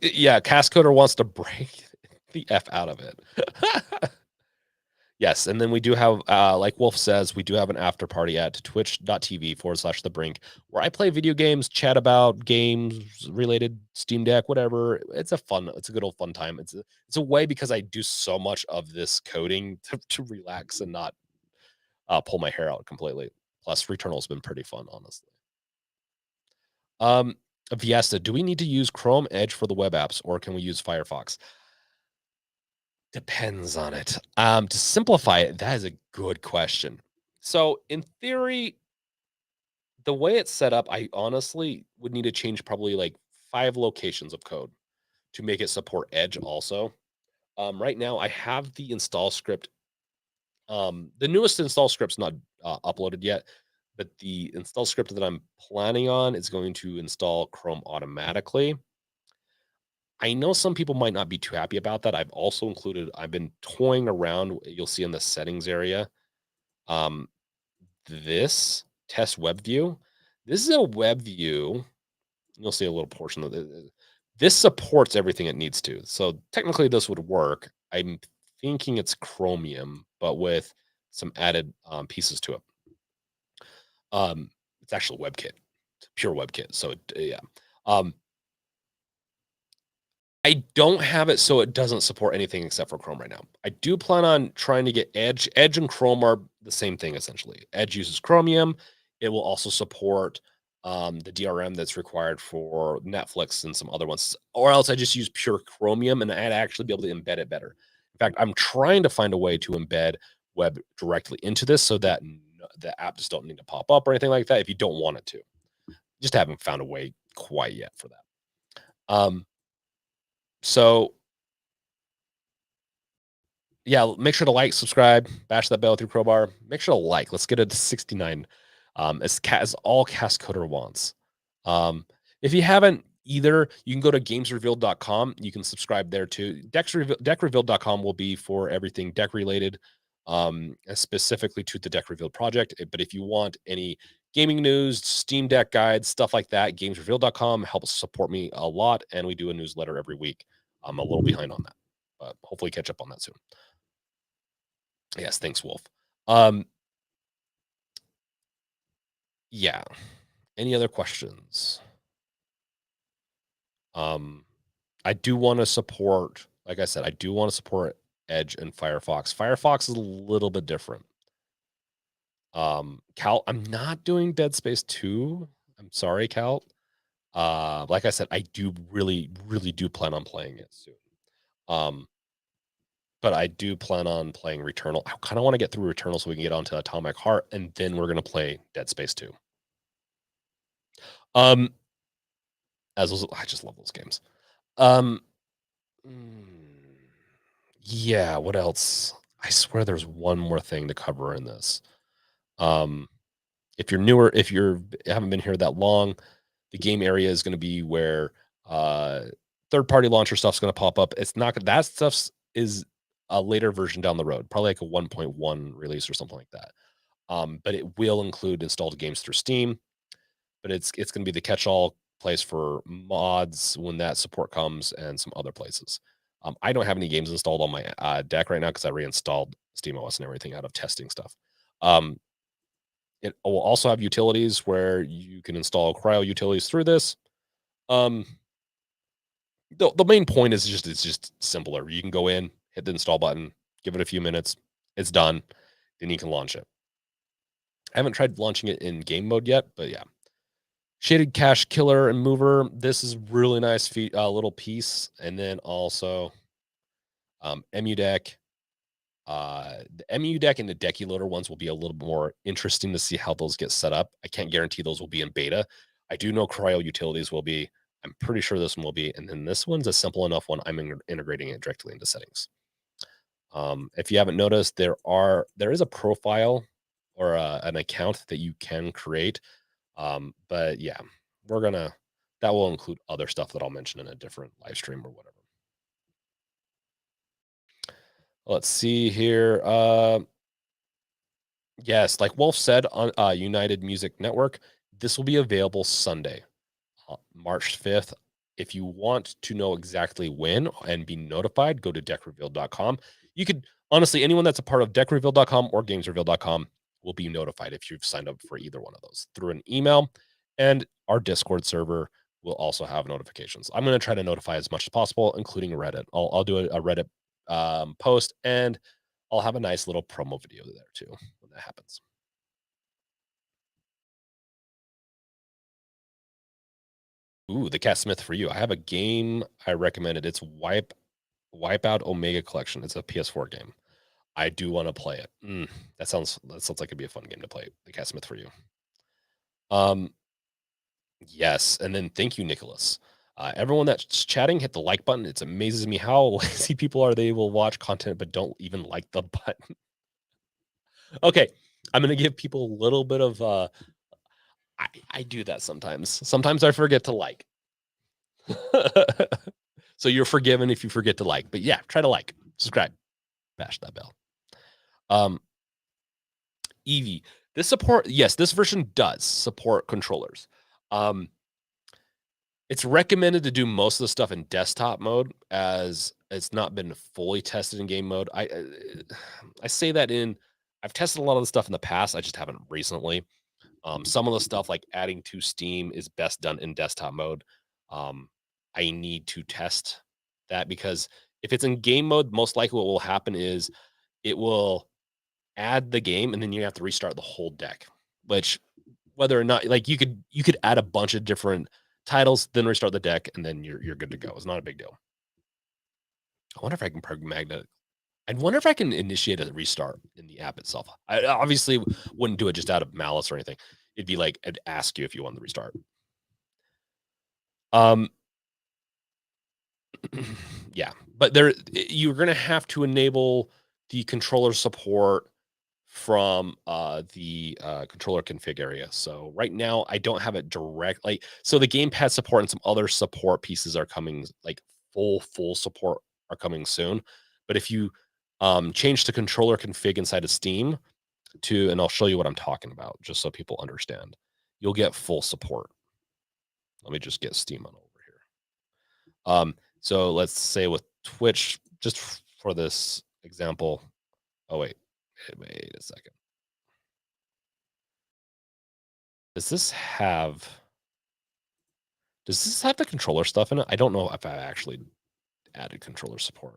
S1: Yeah, Cascoder wants to break the F out of it. Yes, and then we do have, like Wolf says, we do have an after party at twitch.tv/the brink where I play video games, chat about games related, Steam Deck, whatever. It's a good old fun time. It's a way because I do so much of this coding to relax and not pull my hair out completely. Plus, Returnal's been pretty fun, honestly. Um, Fiesta, do we need to use Chrome Edge for the web apps or can we use Firefox? Depends on it. To simplify it, that is a good question. So in theory, the way it's set up, I honestly would need to change probably like 5 locations of code to make it support Edge also. Right now I have the install script. The newest install script's not uploaded yet, but the install script that I'm planning on is going to install Chrome automatically. I know some people might not be too happy about that. I've been toying around, you'll see in the settings area, um, this test web view. This is a web view. You'll see a little portion of it. This supports everything it needs to. So technically this would work. I'm thinking it's Chromium, but with some added pieces to it. It's actually WebKit, it's pure WebKit. So yeah. I don't have it so it doesn't support anything except for Chrome right now. I do plan on trying to get Edge. Edge and Chrome are the same thing essentially. Edge uses Chromium. It will also support the DRM that's required for Netflix and some other ones. Or else I just use pure Chromium and I'd actually be able to embed it better. In fact, I'm trying to find a way to embed web directly into this so that the app just don't need to pop up or anything like that if you don't want it to. Just haven't found a way quite yet for that. So yeah, make sure to like, subscribe, bash that bell through crowbar. Make sure to like. Let's get it to 69. As all Cascoder wants. If you haven't either, you can go to gamesrevealed.com. You can subscribe there too. Deckrevealed.com will be for everything deck related, specifically to the Deck Revealed project. But if you want any gaming news, Steam Deck guides, stuff like that, gamesrevealed.com helps support me a lot. And we do a newsletter every week. I'm a little behind on that, but hopefully catch up on that soon. Yes, thanks, Wolf. Yeah. Any other questions? I do want to support, like I said, I do want to support Edge and Firefox. Firefox is a little bit different. Cal, I'm not doing Dead Space 2. I'm sorry, Cal. Like I said, I do really, really do plan on playing it soon. But I do plan on playing Returnal. I kind of want to get through Returnal so we can get onto Atomic Heart, and then we're gonna play Dead Space 2. I just love those games. Mm, yeah, what else? I swear there's one more thing to cover in this. If you're newer, if you haven't been here that long, the game area is going to be where third-party launcher stuff's going to pop up. It's not that stuff is a later version down the road, probably like a 1.1 release or something like that. But it will include installed games through Steam. But it's going to be the catch-all place for mods when that support comes and some other places. I don't have any games installed on my deck right now because I reinstalled SteamOS and everything out of testing stuff. It will also have utilities where you can install cryo utilities through this. The main point is it's just simpler. You can go in, hit the install button, give it a few minutes, it's done, then you can launch it. I haven't tried launching it in game mode yet, but yeah. Shaded Cache Killer and Mover. This is really nice little piece. And then also MU deck. The MU deck and the Decky Loader ones will be a little more interesting to see how those get set up. I can't guarantee those will be in beta. I do know cryo utilities will be. I'm pretty sure this one will be. And then this one's a simple enough one. I'm integrating it directly into settings. If you haven't noticed, there is a profile or an account that you can create. But yeah, that will include other stuff that I'll mention in a different live stream or whatever. Let's see here. Yes, like Wolf said on United Music Network, this will be available Sunday, March 5th, If you want to know exactly when and be notified, go to deckreveal.com. You could honestly, anyone that's a part of deckreveal.com or gamesreveal.com will be notified if you've signed up for either one of those through an email. And our Discord server will also have notifications. I'm going to try to notify as much as possible, including Reddit. I'll do a Reddit post, and I'll have a nice little promo video there too when that happens. Ooh, the Cat Smith for you. I have a game I recommended. It's Wipeout Omega Collection. It's a PS4 game. I do want to play it. That sounds like it'd be a fun game to play. The Cat Smith for you. Yes, and then thank you, Nicholas. Everyone that's chatting, hit the like button. It amazes me how lazy people are. They will watch content but don't even like the button. Okay, I'm gonna give people a little bit of. I do that sometimes. Sometimes I forget to like. So you're forgiven if you forget to like. But yeah, try to like, subscribe, bash that bell. Eevee, this version does support controllers. It's recommended to do most of the stuff in desktop mode, as it's not been fully tested in game mode. I say that I've tested a lot of the stuff in the past. I just haven't recently. Some of the stuff like adding to Steam is best done in desktop mode. I need to test that, because if it's in game mode, most likely what will happen is it will add the game and then you have to restart the whole deck, which, whether or not, like, you could add a bunch of different titles, then restart the deck, and then you're good to go. It's not a big deal. I wonder if I can magnetic. I wonder if I can initiate a restart in the app itself. I obviously wouldn't do it just out of malice or anything. It'd be like, I'd ask you if you want to restart. Yeah, but you're gonna have to enable the controller support from the controller config area. So right now I don't have it directly. So the gamepad support and some other support pieces are coming, like full support are coming soon. But if you change the controller config inside of Steam and I'll show you what I'm talking about, just so people understand, you'll get full support. Let me just get Steam on over here. So let's say with Twitch, just for this example. Oh, wait a second. Does this have the controller stuff in it? I don't know if I actually added controller support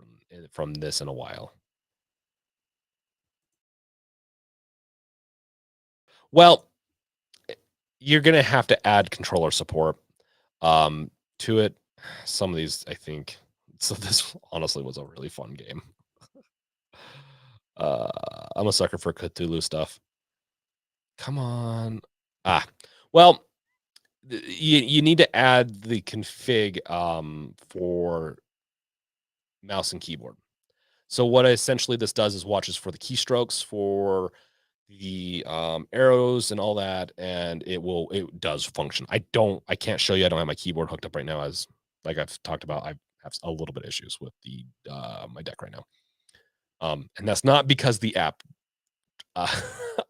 S1: from this in a while. Well, you're going to have to add controller support to it. Some of these, I think. So this honestly was a really fun game. I'm a sucker for Cthulhu stuff. Come on. Well, you need to add the config for mouse and keyboard. So what essentially this does is watches for the keystrokes, for the arrows and all that, and it does function. I can't show you. I don't have my keyboard hooked up right now, as like I've talked about. I have a little bit of issues with the my deck right now. And that's not because the app, I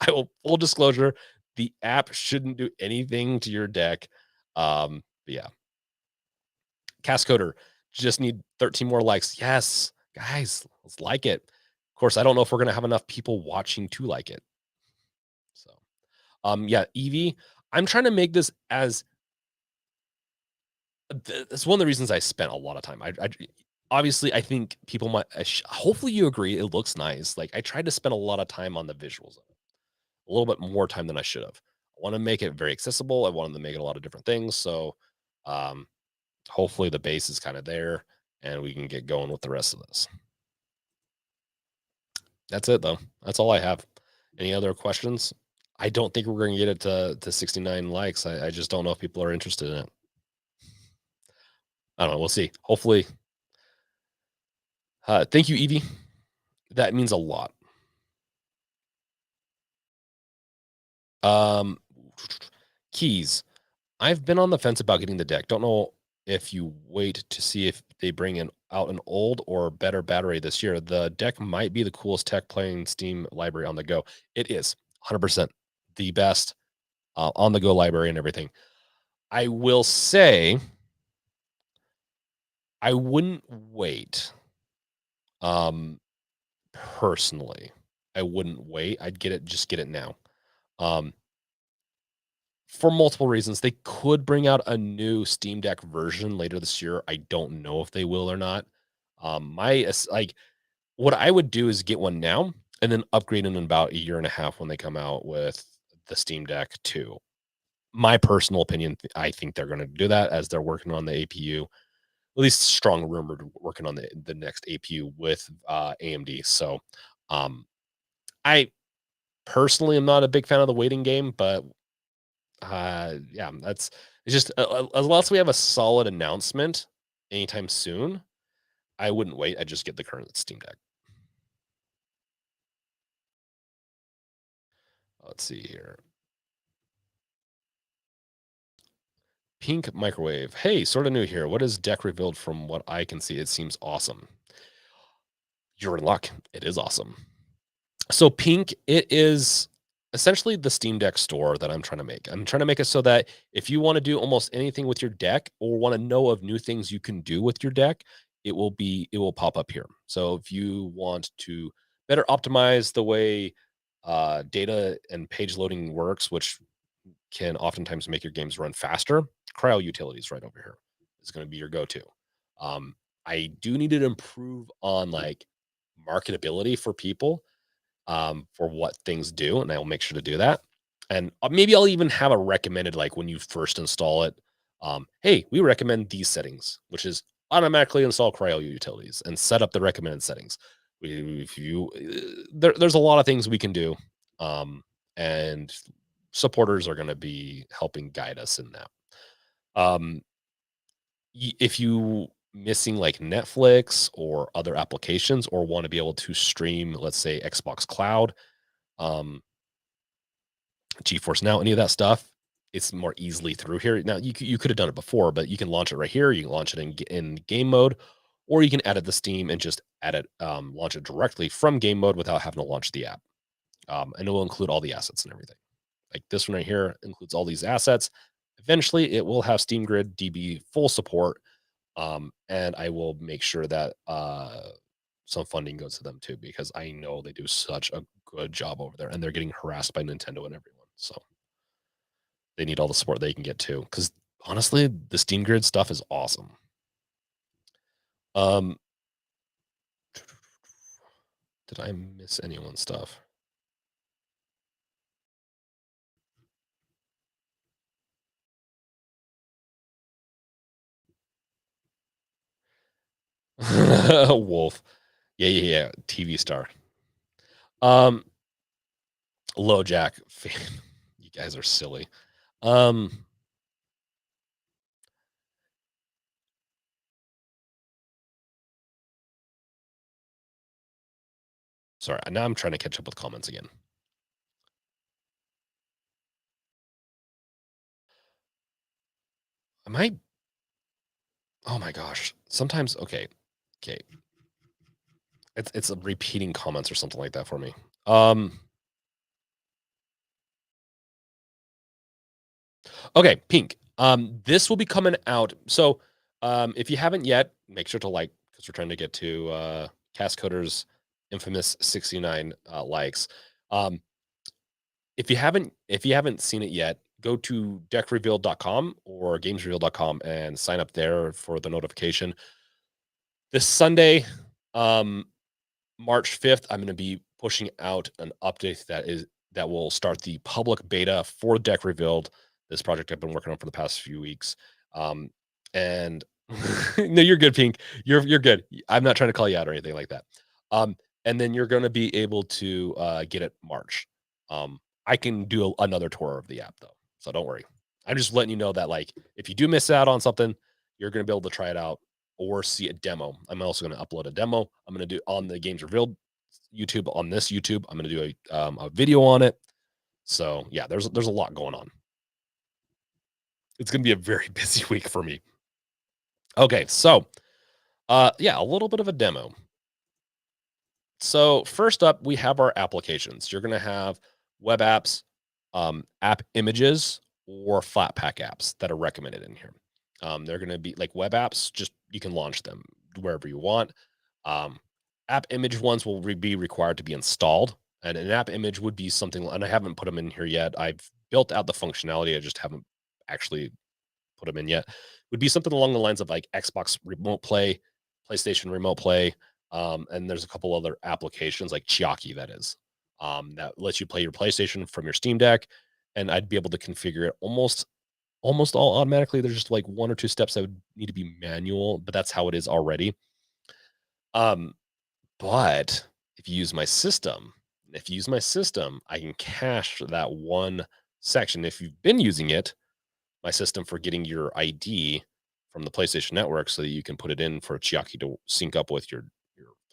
S1: will, full disclosure, the app shouldn't do anything to your deck. But yeah. Cascoder, just need 13 more likes. Yes, guys, let's like it. Of course, I don't know if we're gonna have enough people watching to like it. So, yeah, Eevee, I'm trying to make this as. That's one of the reasons I spent a lot of time. Obviously, I think people might. Hopefully, you agree. It looks nice. Like, I tried to spend a lot of time on the visuals of it, a little bit more time than I should have. I want to make it very accessible. I wanted to make it a lot of different things. So, hopefully, the base is kind of there, and we can get going with the rest of this. That's it, though. That's all I have. Any other questions? I don't think we're going to get it to 69 likes. I just don't know if people are interested in it. I don't know. We'll see. Hopefully. Thank you, Eevee. That means a lot. Keys. I've been on the fence about getting the deck. Don't know if you wait to see if they bring out an old or better battery this year. The deck might be the coolest tech playing Steam library on the go. It is 100% the best on the go library and everything. I will say I wouldn't wait. Personally, I wouldn't wait. I'd just get it now. Um, for multiple reasons. They could bring out a new Steam Deck version later this year. I don't know if they will or not. Like what I would do is get one now and then upgrade in about a year and a half when they come out with the Steam Deck 2. My personal opinion, I think they're going to do that as they're working on the APU. At least strong rumored working on the next APU with AMD. So I personally am not a big fan of the waiting game, but yeah, it's just unless we have a solid announcement anytime soon, I wouldn't wait. I just get the current Steam Deck. Let's see here. Pink Microwave. Hey, sort of new here. What is deck revealed from what I can see? It seems awesome. You're in luck. It is awesome. So Pink, it is essentially the Steam Deck store that I'm trying to make. I'm trying to make it so that if you want to do almost anything with your deck or want to know of new things you can do with your deck, it will pop up here. So if you want to better optimize the way data and page loading works, which can oftentimes make your games run faster, Cryo Utilities right over here is going to be your go-to. I do need to improve on like marketability for people for what things do, and I will make sure to do that. And maybe I'll even have a recommended, like when you first install it, hey, we recommend these settings, which is automatically install Cryo Utilities and set up the recommended settings. If you, there's a lot of things we can do, and supporters are going to be helping guide us in that. Um, if you missing like Netflix or other applications or want to be able to stream, let's say Xbox Cloud, um, GeForce Now, any of that stuff, it's more easily through here. Now you could have done it before, but you can launch it right here. You can launch it in game mode, or you can add it to Steam and just add it, launch it directly from game mode without having to launch the app. And it will include all the assets and everything. Like this one right here includes all these assets. Eventually, it will have Steam Grid DB full support, and I will make sure that some funding goes to them too, because I know they do such a good job over there, and they're getting harassed by Nintendo and everyone. So they need all the support they can get too. Because honestly, the Steam Grid stuff is awesome. Um, did I miss anyone's stuff? Wolf. Yeah, yeah, yeah. TV star. Um, Low Jack. You guys are silly. Um, sorry. Now I'm trying to catch up with comments again. Am I? Oh my gosh. Sometimes, okay. Okay. It's a repeating comments or something like that for me. Okay, Pink. This will be coming out. So, if you haven't yet, make sure to like, because we're trying to get to Cast Coder's infamous 69 likes. Um, if you haven't seen it yet, go to deckreveal.com or gamesreveal.com and sign up there for the notification. This Sunday, um, March 5th, I'm going to be pushing out an update that will start the public beta for Deck Revealed. This project I've been working on for the past few weeks. And no, you're good, Pink. You're good. I'm not trying to call you out or anything like that. And then you're going to be able to get it March. I can do another tour of the app though, so don't worry. I'm just letting you know that like if you do miss out on something, you're going to be able to try it out or see a demo. I'm also going to upload a demo. I'm going to do on the Games Revealed YouTube, on this YouTube. I'm going to do a video on it. So yeah, there's a lot going on. It's going to be a very busy week for me. Okay, so yeah, a little bit of a demo. So first up, we have our applications. You're going to have web apps, app images, or Flatpak apps that are recommended in here. They're going to be like web apps, just you can launch them wherever you want. Um, App image ones will be required to be installed. And an app image would be something, and I haven't put them in here yet. I've built out the functionality. I just haven't actually put them in yet. Would be something along the lines of like Xbox Remote Play, PlayStation Remote Play, and there's a couple other applications like Chiaki that is, that lets you play your PlayStation from your Steam Deck, and I'd be able to configure it almost all automatically. There's just like one or two steps that would need to be manual, but that's how it is already. Um, but if you use my system, I can cache that one section. If you've been using it, my system for getting your ID from the PlayStation Network so that you can put it in for Chiaki to sync up with your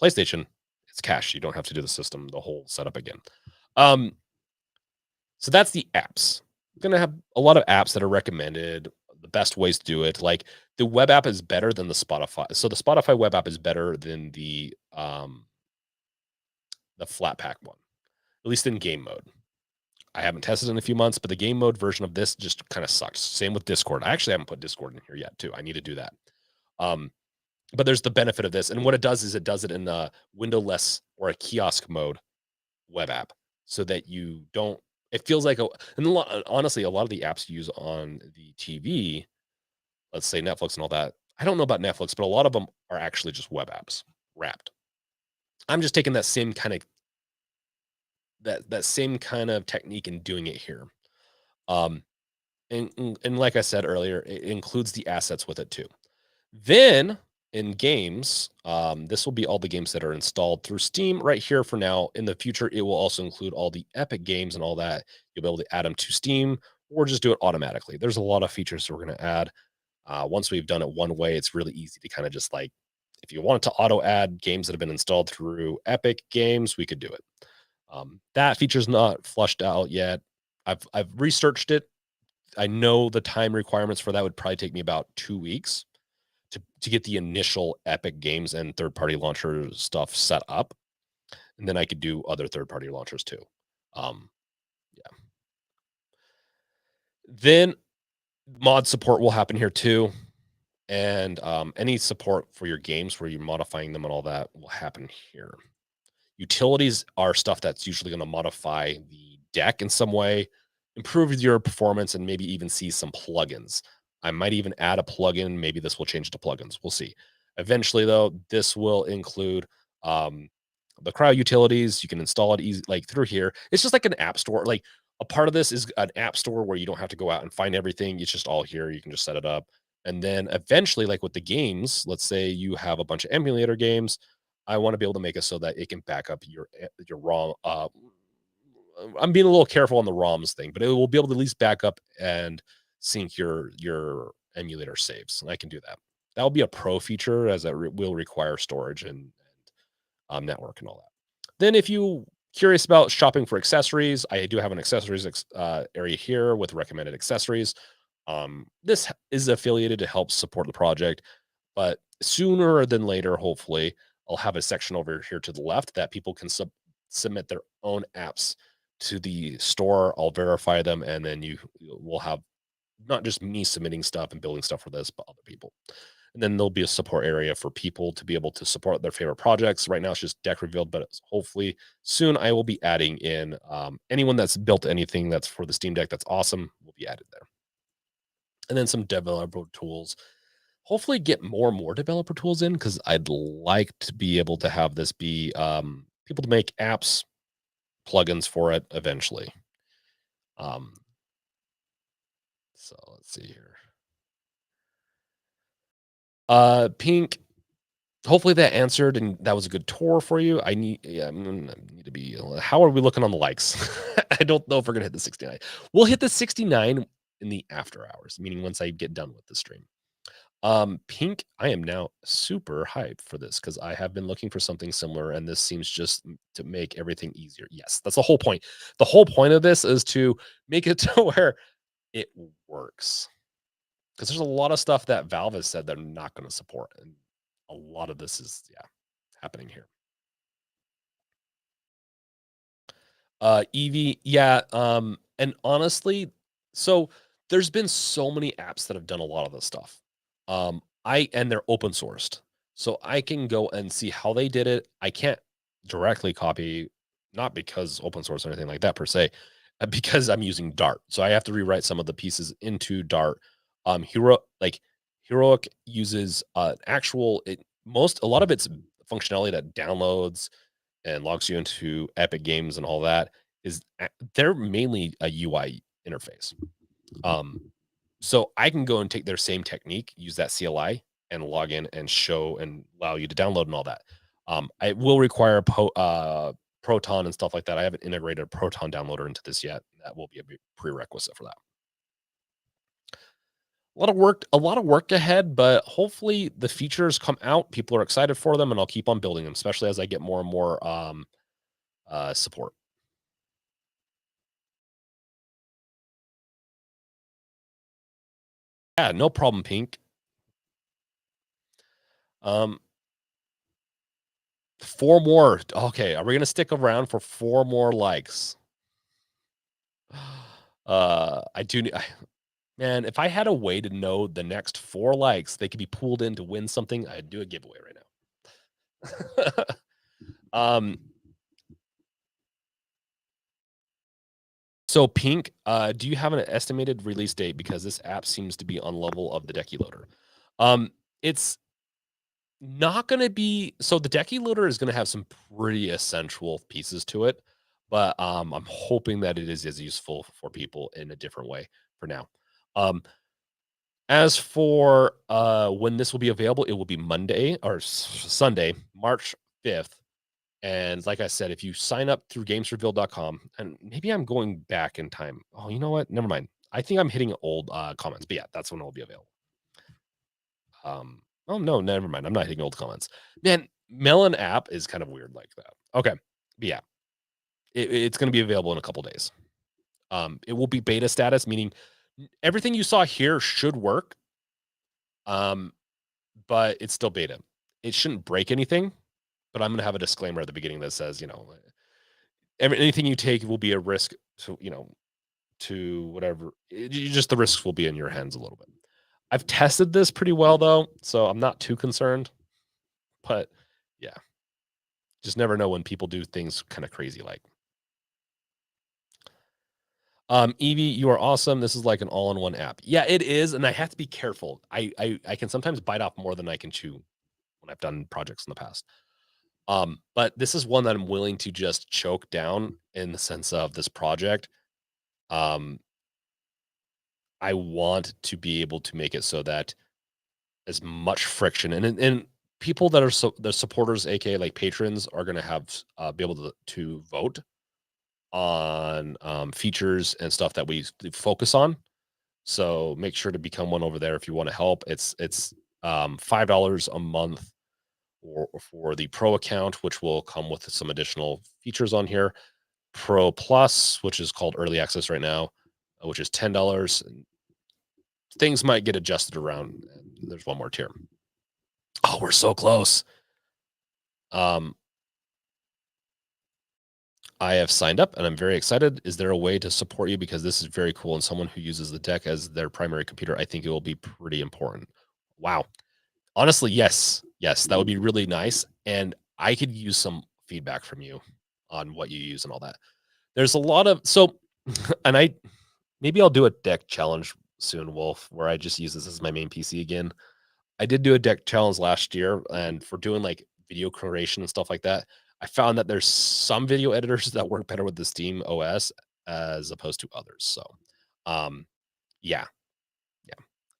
S1: PlayStation, it's cached. You don't have to do the whole setup again. Um, so that's the apps. I'm gonna have a lot of apps that are recommended. The best ways to do it, like the web app is better than the Spotify. So the Spotify web app is better than the Flatpak one, at least in game mode. I haven't tested in a few months, but the game mode version of this just kind of sucks. Same with Discord. I actually haven't put Discord in here yet, too. I need to do that. Um, but there's the benefit of this, and what it does is it does it in a windowless or a kiosk mode web app, so that you don't. It feels like honestly, a lot of the apps you use on the TV, let's say Netflix and all that. I don't know about Netflix, but a lot of them are actually just web apps wrapped. I'm just taking that same kind of that same kind of technique and doing it here. Um, and like I said earlier, it includes the assets with it too. Then in games, this will be all the games that are installed through Steam right here for now. In the future, it will also include all the Epic games and all that. You'll be able to add them to Steam or just do it automatically. There's a lot of features that we're going to add. Once we've done it one way, it's really easy to kind of just like, if you want to auto add games that have been installed through Epic games, we could do it. That feature's not flushed out yet. I've researched it. I know the time requirements for that would probably take me about 2 weeks to get the initial Epic Games and third-party launcher stuff set up, and then I could do other third-party launchers too. Um, yeah. Then mod support will happen here too, and any support for your games where you're modifying them and all that will happen here. Utilities are stuff that's usually going to modify the deck in some way, improve your performance, and maybe even see some plugins. I might even add a plugin. Maybe this will change to plugins. We'll see. Eventually, though, this will include um, the cryo utilities. You can install it easy, like through here. It's just like an app store. Like a part of this is an app store where you don't have to go out and find everything. It's just all here. You can just set it up. And then eventually, like with the games, let's say you have a bunch of emulator games. I want to be able to make it so that it can back up your ROM. I'm being a little careful on the ROMs thing, but it will be able to at least back up and sync your emulator saves, and I can do that. That will be a pro feature, as it will require storage and network and all that. Then, if you curious about shopping for accessories, I do have an accessories area here with recommended accessories. This is affiliated to help support the project, but sooner than later, hopefully, I'll have a section over here to the left that people can submit their own apps to the store. I'll verify them, and then you will have not just me submitting stuff and building stuff for this, but other people. And then there'll be a support area for people to be able to support their favorite projects. Right now, it's just deck revealed, but hopefully soon I will be adding in anyone that's built anything that's for the Steam Deck that's awesome will be added there. And then some developer tools. Hopefully, get more and more developer tools in, because I'd like to be able to have this be people to make apps, plugins for it eventually. Um, so let's see here. Pink. Hopefully that answered, and that was a good tour for you. I need, yeah, I need to be. How are we looking on the likes? I don't know if we're gonna hit the 69. We'll hit the 69 in the after hours, meaning once I get done with the stream. Pink, I am now super hyped for this because I have been looking for something similar, and this seems just to make everything easier. Yes, that's the whole point. The whole point of this is to make it to where it works. Because there's a lot of stuff that Valve has said they're not going to support, and a lot of this is happening here. Eevee, yeah. And honestly, so there's been so many apps that have done a lot of this stuff. And they're open sourced. So I can go and see how they did it. I can't directly copy, not because open source or anything like that per se, because I'm using Dart. So I have to rewrite some of the pieces into Dart. Heroic uses actual a lot of its functionality that downloads and logs you into Epic Games and all that they're mainly a UI interface. Um, so I can go and take their same technique, use that CLI, and log in and show and allow you to download and all that. I will require Proton and stuff like that. I haven't integrated a Proton downloader into this yet. That will be a big prerequisite for that. A lot of work ahead, but hopefully the features come out. People are excited for them, and I'll keep on building them, especially as I get more and more support. Yeah, no problem, Pink. Um, Four more. Okay, are we gonna stick around for four more likes? I do. Man, if I had a way to know the next four likes, they could be pulled in to win something. I'd do a giveaway right now. um. So, Pink, do you have an estimated release date? Because this app seems to be on level of the Decky Loader. It's not going to be so. The Decky Loader is going to have some pretty essential pieces to it, but I'm hoping that it is as useful for people in a different way for now. Um, as for when this will be available, it will be Monday or Sunday, March 5th. And like I said, if you sign up through gamesreveal.com, and maybe I'm going back in time. Oh, you know what? Never mind. I think I'm hitting old comments, but yeah, that's when it will be available. Oh no, never mind. I'm not hitting old comments. Man, Melon app is kind of weird like that. Okay, but yeah, it's going to be available in a couple days. It will be beta status, meaning everything you saw here should work. Um, but it's still beta. It shouldn't break anything, but I'm going to have a disclaimer at the beginning that says, anything you take will be a risk to, to whatever. Just the risks will be in your hands a little bit. I've tested this pretty well though, so I'm not too concerned. But yeah, just never know when people do things kind of crazy like. Evie, you are awesome. This is like an all-in-one app. Yeah, it is, and I have to be careful. I can sometimes bite off more than I can chew when I've done projects in the past. But this is one that I'm willing to just choke down in the sense of this project. Um, I want to be able to make it so that as much friction and people that are the supporters, aka like patrons, are going to have be able to vote on features and stuff that we focus on. So make sure to become one over there if you want to help. It's $5 a month or for the pro account, which will come with some additional features on here. Pro Plus, which is called early access right now, which is $10. And things might get adjusted around. There's one more tier. Oh, we're so close. I have signed up and I'm very excited. Is there a way to support you? Because this is very cool. And someone who uses the deck as their primary computer, I think it will be pretty important. Wow. Honestly, yes. Yes, that would be really nice. And I could use some feedback from you on what you use and all that. There's a lot of and maybe I'll do a deck challenge soon, Wolf, where I just use this as my main PC again. I did do a deck challenge last year, and for doing like video creation and stuff like that, I found that there's some video editors that work better with the Steam OS as opposed to others. So, um, yeah,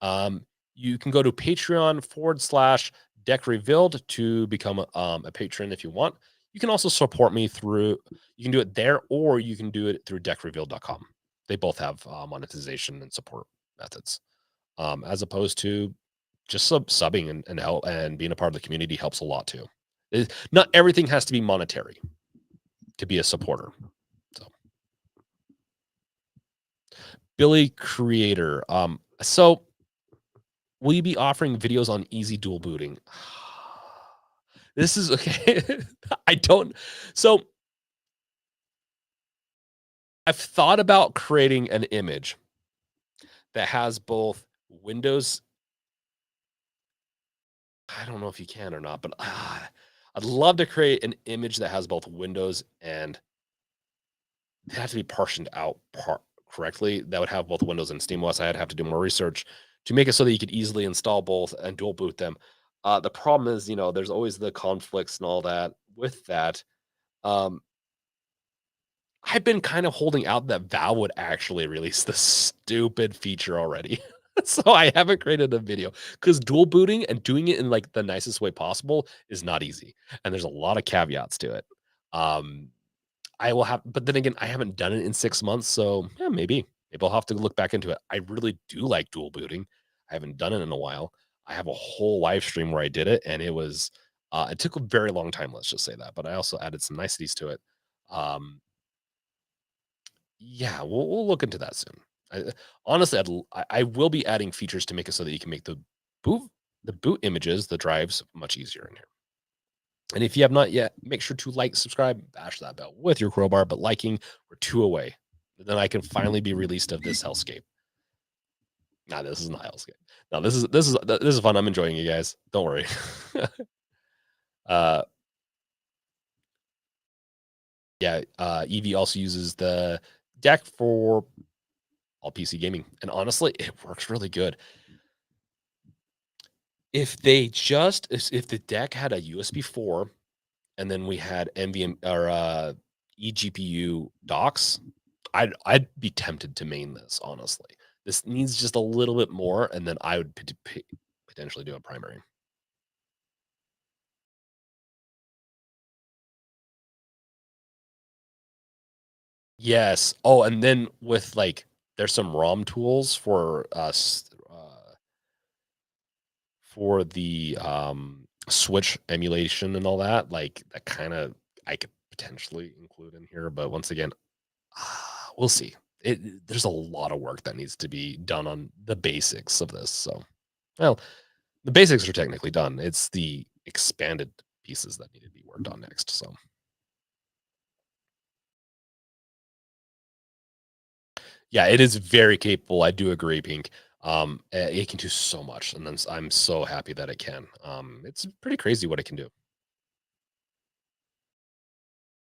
S1: yeah. You can go to Patreon/Deck Revealed to become a patron if you want. You can also support me through. You can do it there, or you can do it through deckrevealed.com. They both have monetization and support methods, as opposed to just subbing and help and being a part of the community helps a lot too. Not everything has to be monetary to be a supporter. So, Billy Creator. So will you be offering videos on easy dual booting? This is okay. I don't. So I've thought about creating an image that has both Windows don't know if you can or not, but I'd love to create an image that has both windows and it has to be partitioned out correctly. That would have both Windows and SteamOS. I'd have to do more research to make it so that you could easily install both and dual boot them. The problem is, there's always the conflicts and all that. With that, um, I've been kind of holding out that Valve would actually release the stupid feature already. So I haven't created a video because dual booting and doing it in like the nicest way possible is not easy. And there's a lot of caveats to it. Um, I will have, but then again, I haven't done it in 6 months. So yeah, maybe I'll have to look back into it. I really do like dual booting. I haven't done it in a while. I have a whole live stream where I did it and it took a very long time. Let's just say that, but I also added some niceties to it. Um, yeah, we'll look into that soon. Honestly, I will be adding features to make it so that you can make boot the boot images, the drives, much easier in here. And if you have not yet, make sure to like, subscribe, bash that bell with your crowbar. But liking, we're 2 away. Then I can finally be released of this hellscape. Nah, this is not hellscape. No, this is fun. I'm enjoying you guys. Don't worry. uh, yeah. Eevee also uses the deck for all PC gaming, and honestly, it works really good. If the deck had a USB 4 and then we had NVM or eGPU docks, I'd be tempted to main this, honestly. This needs just a little bit more, and then I would potentially do a primary. Yes. Oh, and then with like, there's some ROM tools for us for the Switch emulation and all that. Like that kind of I could potentially include in here, but once again, we'll see. There's a lot of work that needs to be done on the basics of this. So, well, the basics are technically done. It's the expanded pieces that need to be worked on next. So, yeah, it is very capable. I do agree, Pink. It can do so much, and then I'm so happy that it can. It's pretty crazy what it can do.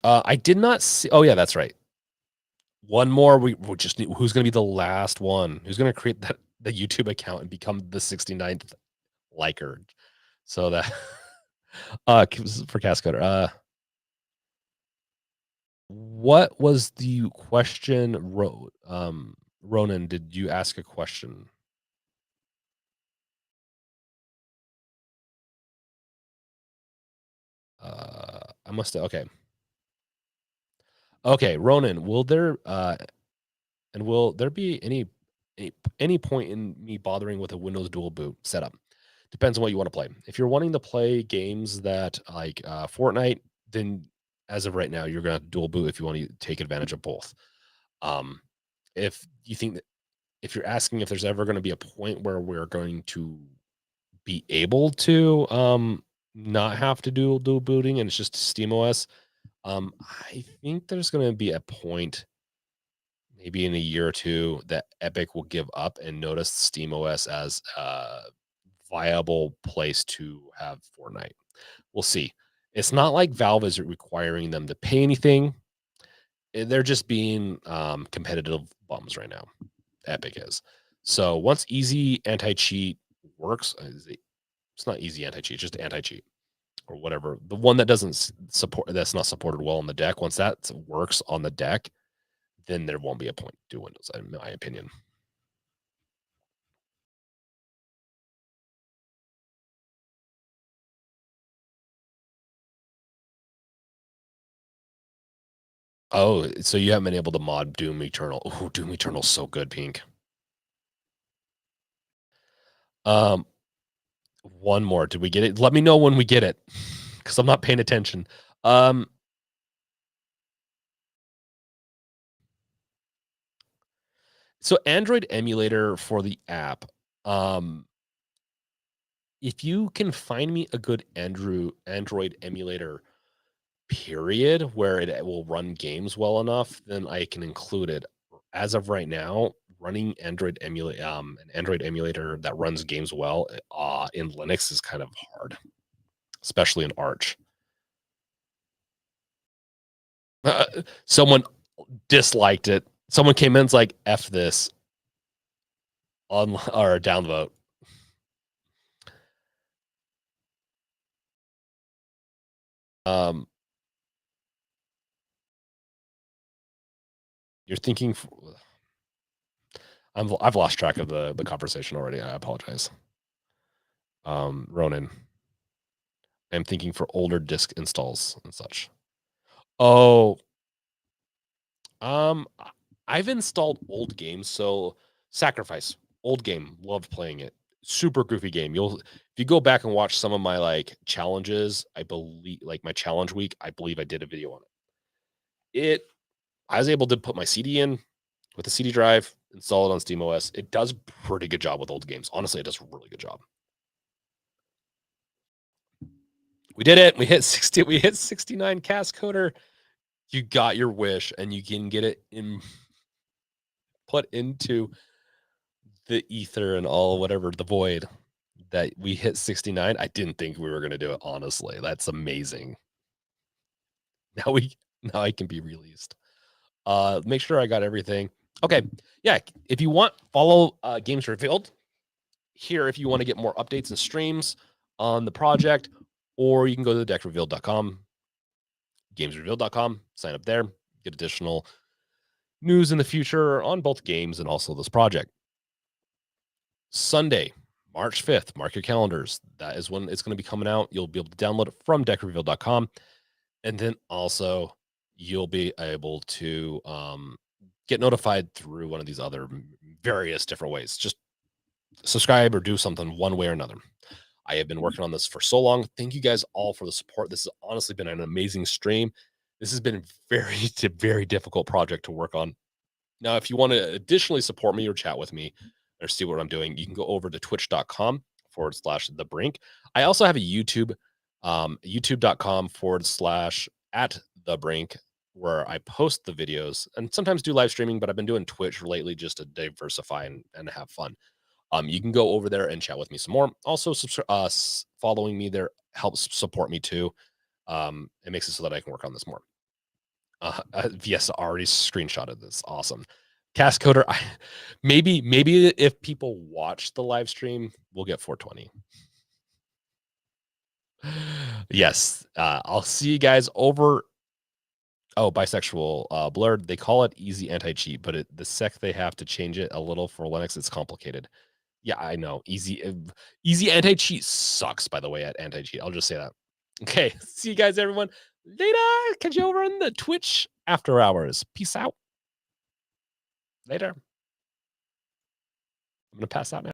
S1: I did not see. Oh yeah, that's right. One more. We just need. Who's going to be the last one? Who's going to create that the YouTube account and become the 69th liker? So that for Cascoder. What was the question? Ronan, did you ask a question? I must have. Okay. Okay, Ronan, will there be any point in me bothering with a Windows dual boot setup? Depends on what you want to play. If you're wanting to play games that like Fortnite, then as of right now, you're gonna dual boot if you want to take advantage of both. Um, if you think that if you're asking if there's ever going to be a point where we're going to be able to not have to do dual booting and it's just SteamOS, I think there's going to be a point maybe in a year or two that Epic will give up and notice SteamOS as a viable place to have Fortnite. We'll see. It's not like Valve is requiring them to pay anything. They're just being competitive bums right now. Epic is. So once easy anti-cheat works, it's not easy anti-cheat, just anti-cheat or whatever. The one that doesn't support that's not supported well on the deck. Once that works on the deck, then there won't be a point to Windows, in my opinion. Oh, so you haven't been able to mod Doom Eternal. Oh, Doom Eternal's so good, Pink. Um, one more. Did we get it? Let me know when we get it, because I'm not paying attention. So Android emulator for the app. If you can find me a good Android emulator, period, where it will run games well enough, then I can include it. as of right now, running Android an Android emulator that runs games well in Linux is kind of hard, especially in Arch. Someone disliked it. Someone came in and's like, "F this," on or downvote. You're thinking. I've lost track of the conversation already. I apologize. Ronan, I'm thinking for older disk installs and such. Oh, I've installed old games. So Sacrifice, old game, loved playing it. Super goofy game. If you go back and watch some of my like challenges, I believe like my challenge week, I believe I did a video on it. I was able to put my CD in with the CD drive, install it on SteamOS. It does pretty good job with old games. Honestly, it does a really good job. We did it. We hit 60. We hit 69 Cascoder. You got your wish, and you can get it put into the ether and all whatever the void that we hit 69. I didn't think we were going to do it. Honestly, that's amazing. Now I can be released. Make sure I got everything. Okay. Yeah. If you want, follow Games Revealed here if you want to get more updates and streams on the project, or you can go to deckrevealed.com, gamesrevealed.com, sign up there, get additional news in the future on both games and also this project. Sunday, March 5th, mark your calendars. That is when it's going to be coming out. You'll be able to download it from deckrevealed.com. And then also you'll be able to get notified through one of these other various different ways. Just subscribe or do something one way or another. I have been working on this for so long. Thank you guys all for the support. This has honestly been an amazing stream. This has been a very difficult project to work on. Now, if you want to additionally support me or chat with me or see what I'm doing, you can go over to twitch.com/the brink. I also have a YouTube, youtube.com/@the brink, where I post the videos and sometimes do live streaming, but I've been doing Twitch lately just to diversify and have fun. You can go over there and chat with me some more. Also, following me there helps support me too. It makes it so that I can work on this more. Fiesta already screenshotted this. Awesome. Cascoder, maybe if people watch the live stream, we'll get 420. Yes. I'll see you guys over. Oh, bisexual blurred. They call it easy anti-cheat, but the sec they have to change it a little for Linux. It's complicated. Yeah, I know. Easy anti-cheat sucks, by the way, at anti-cheat. I'll just say that. Okay. See you guys, everyone. Later. Catch you over on the Twitch after hours. Peace out. Later. I'm going to pass out now.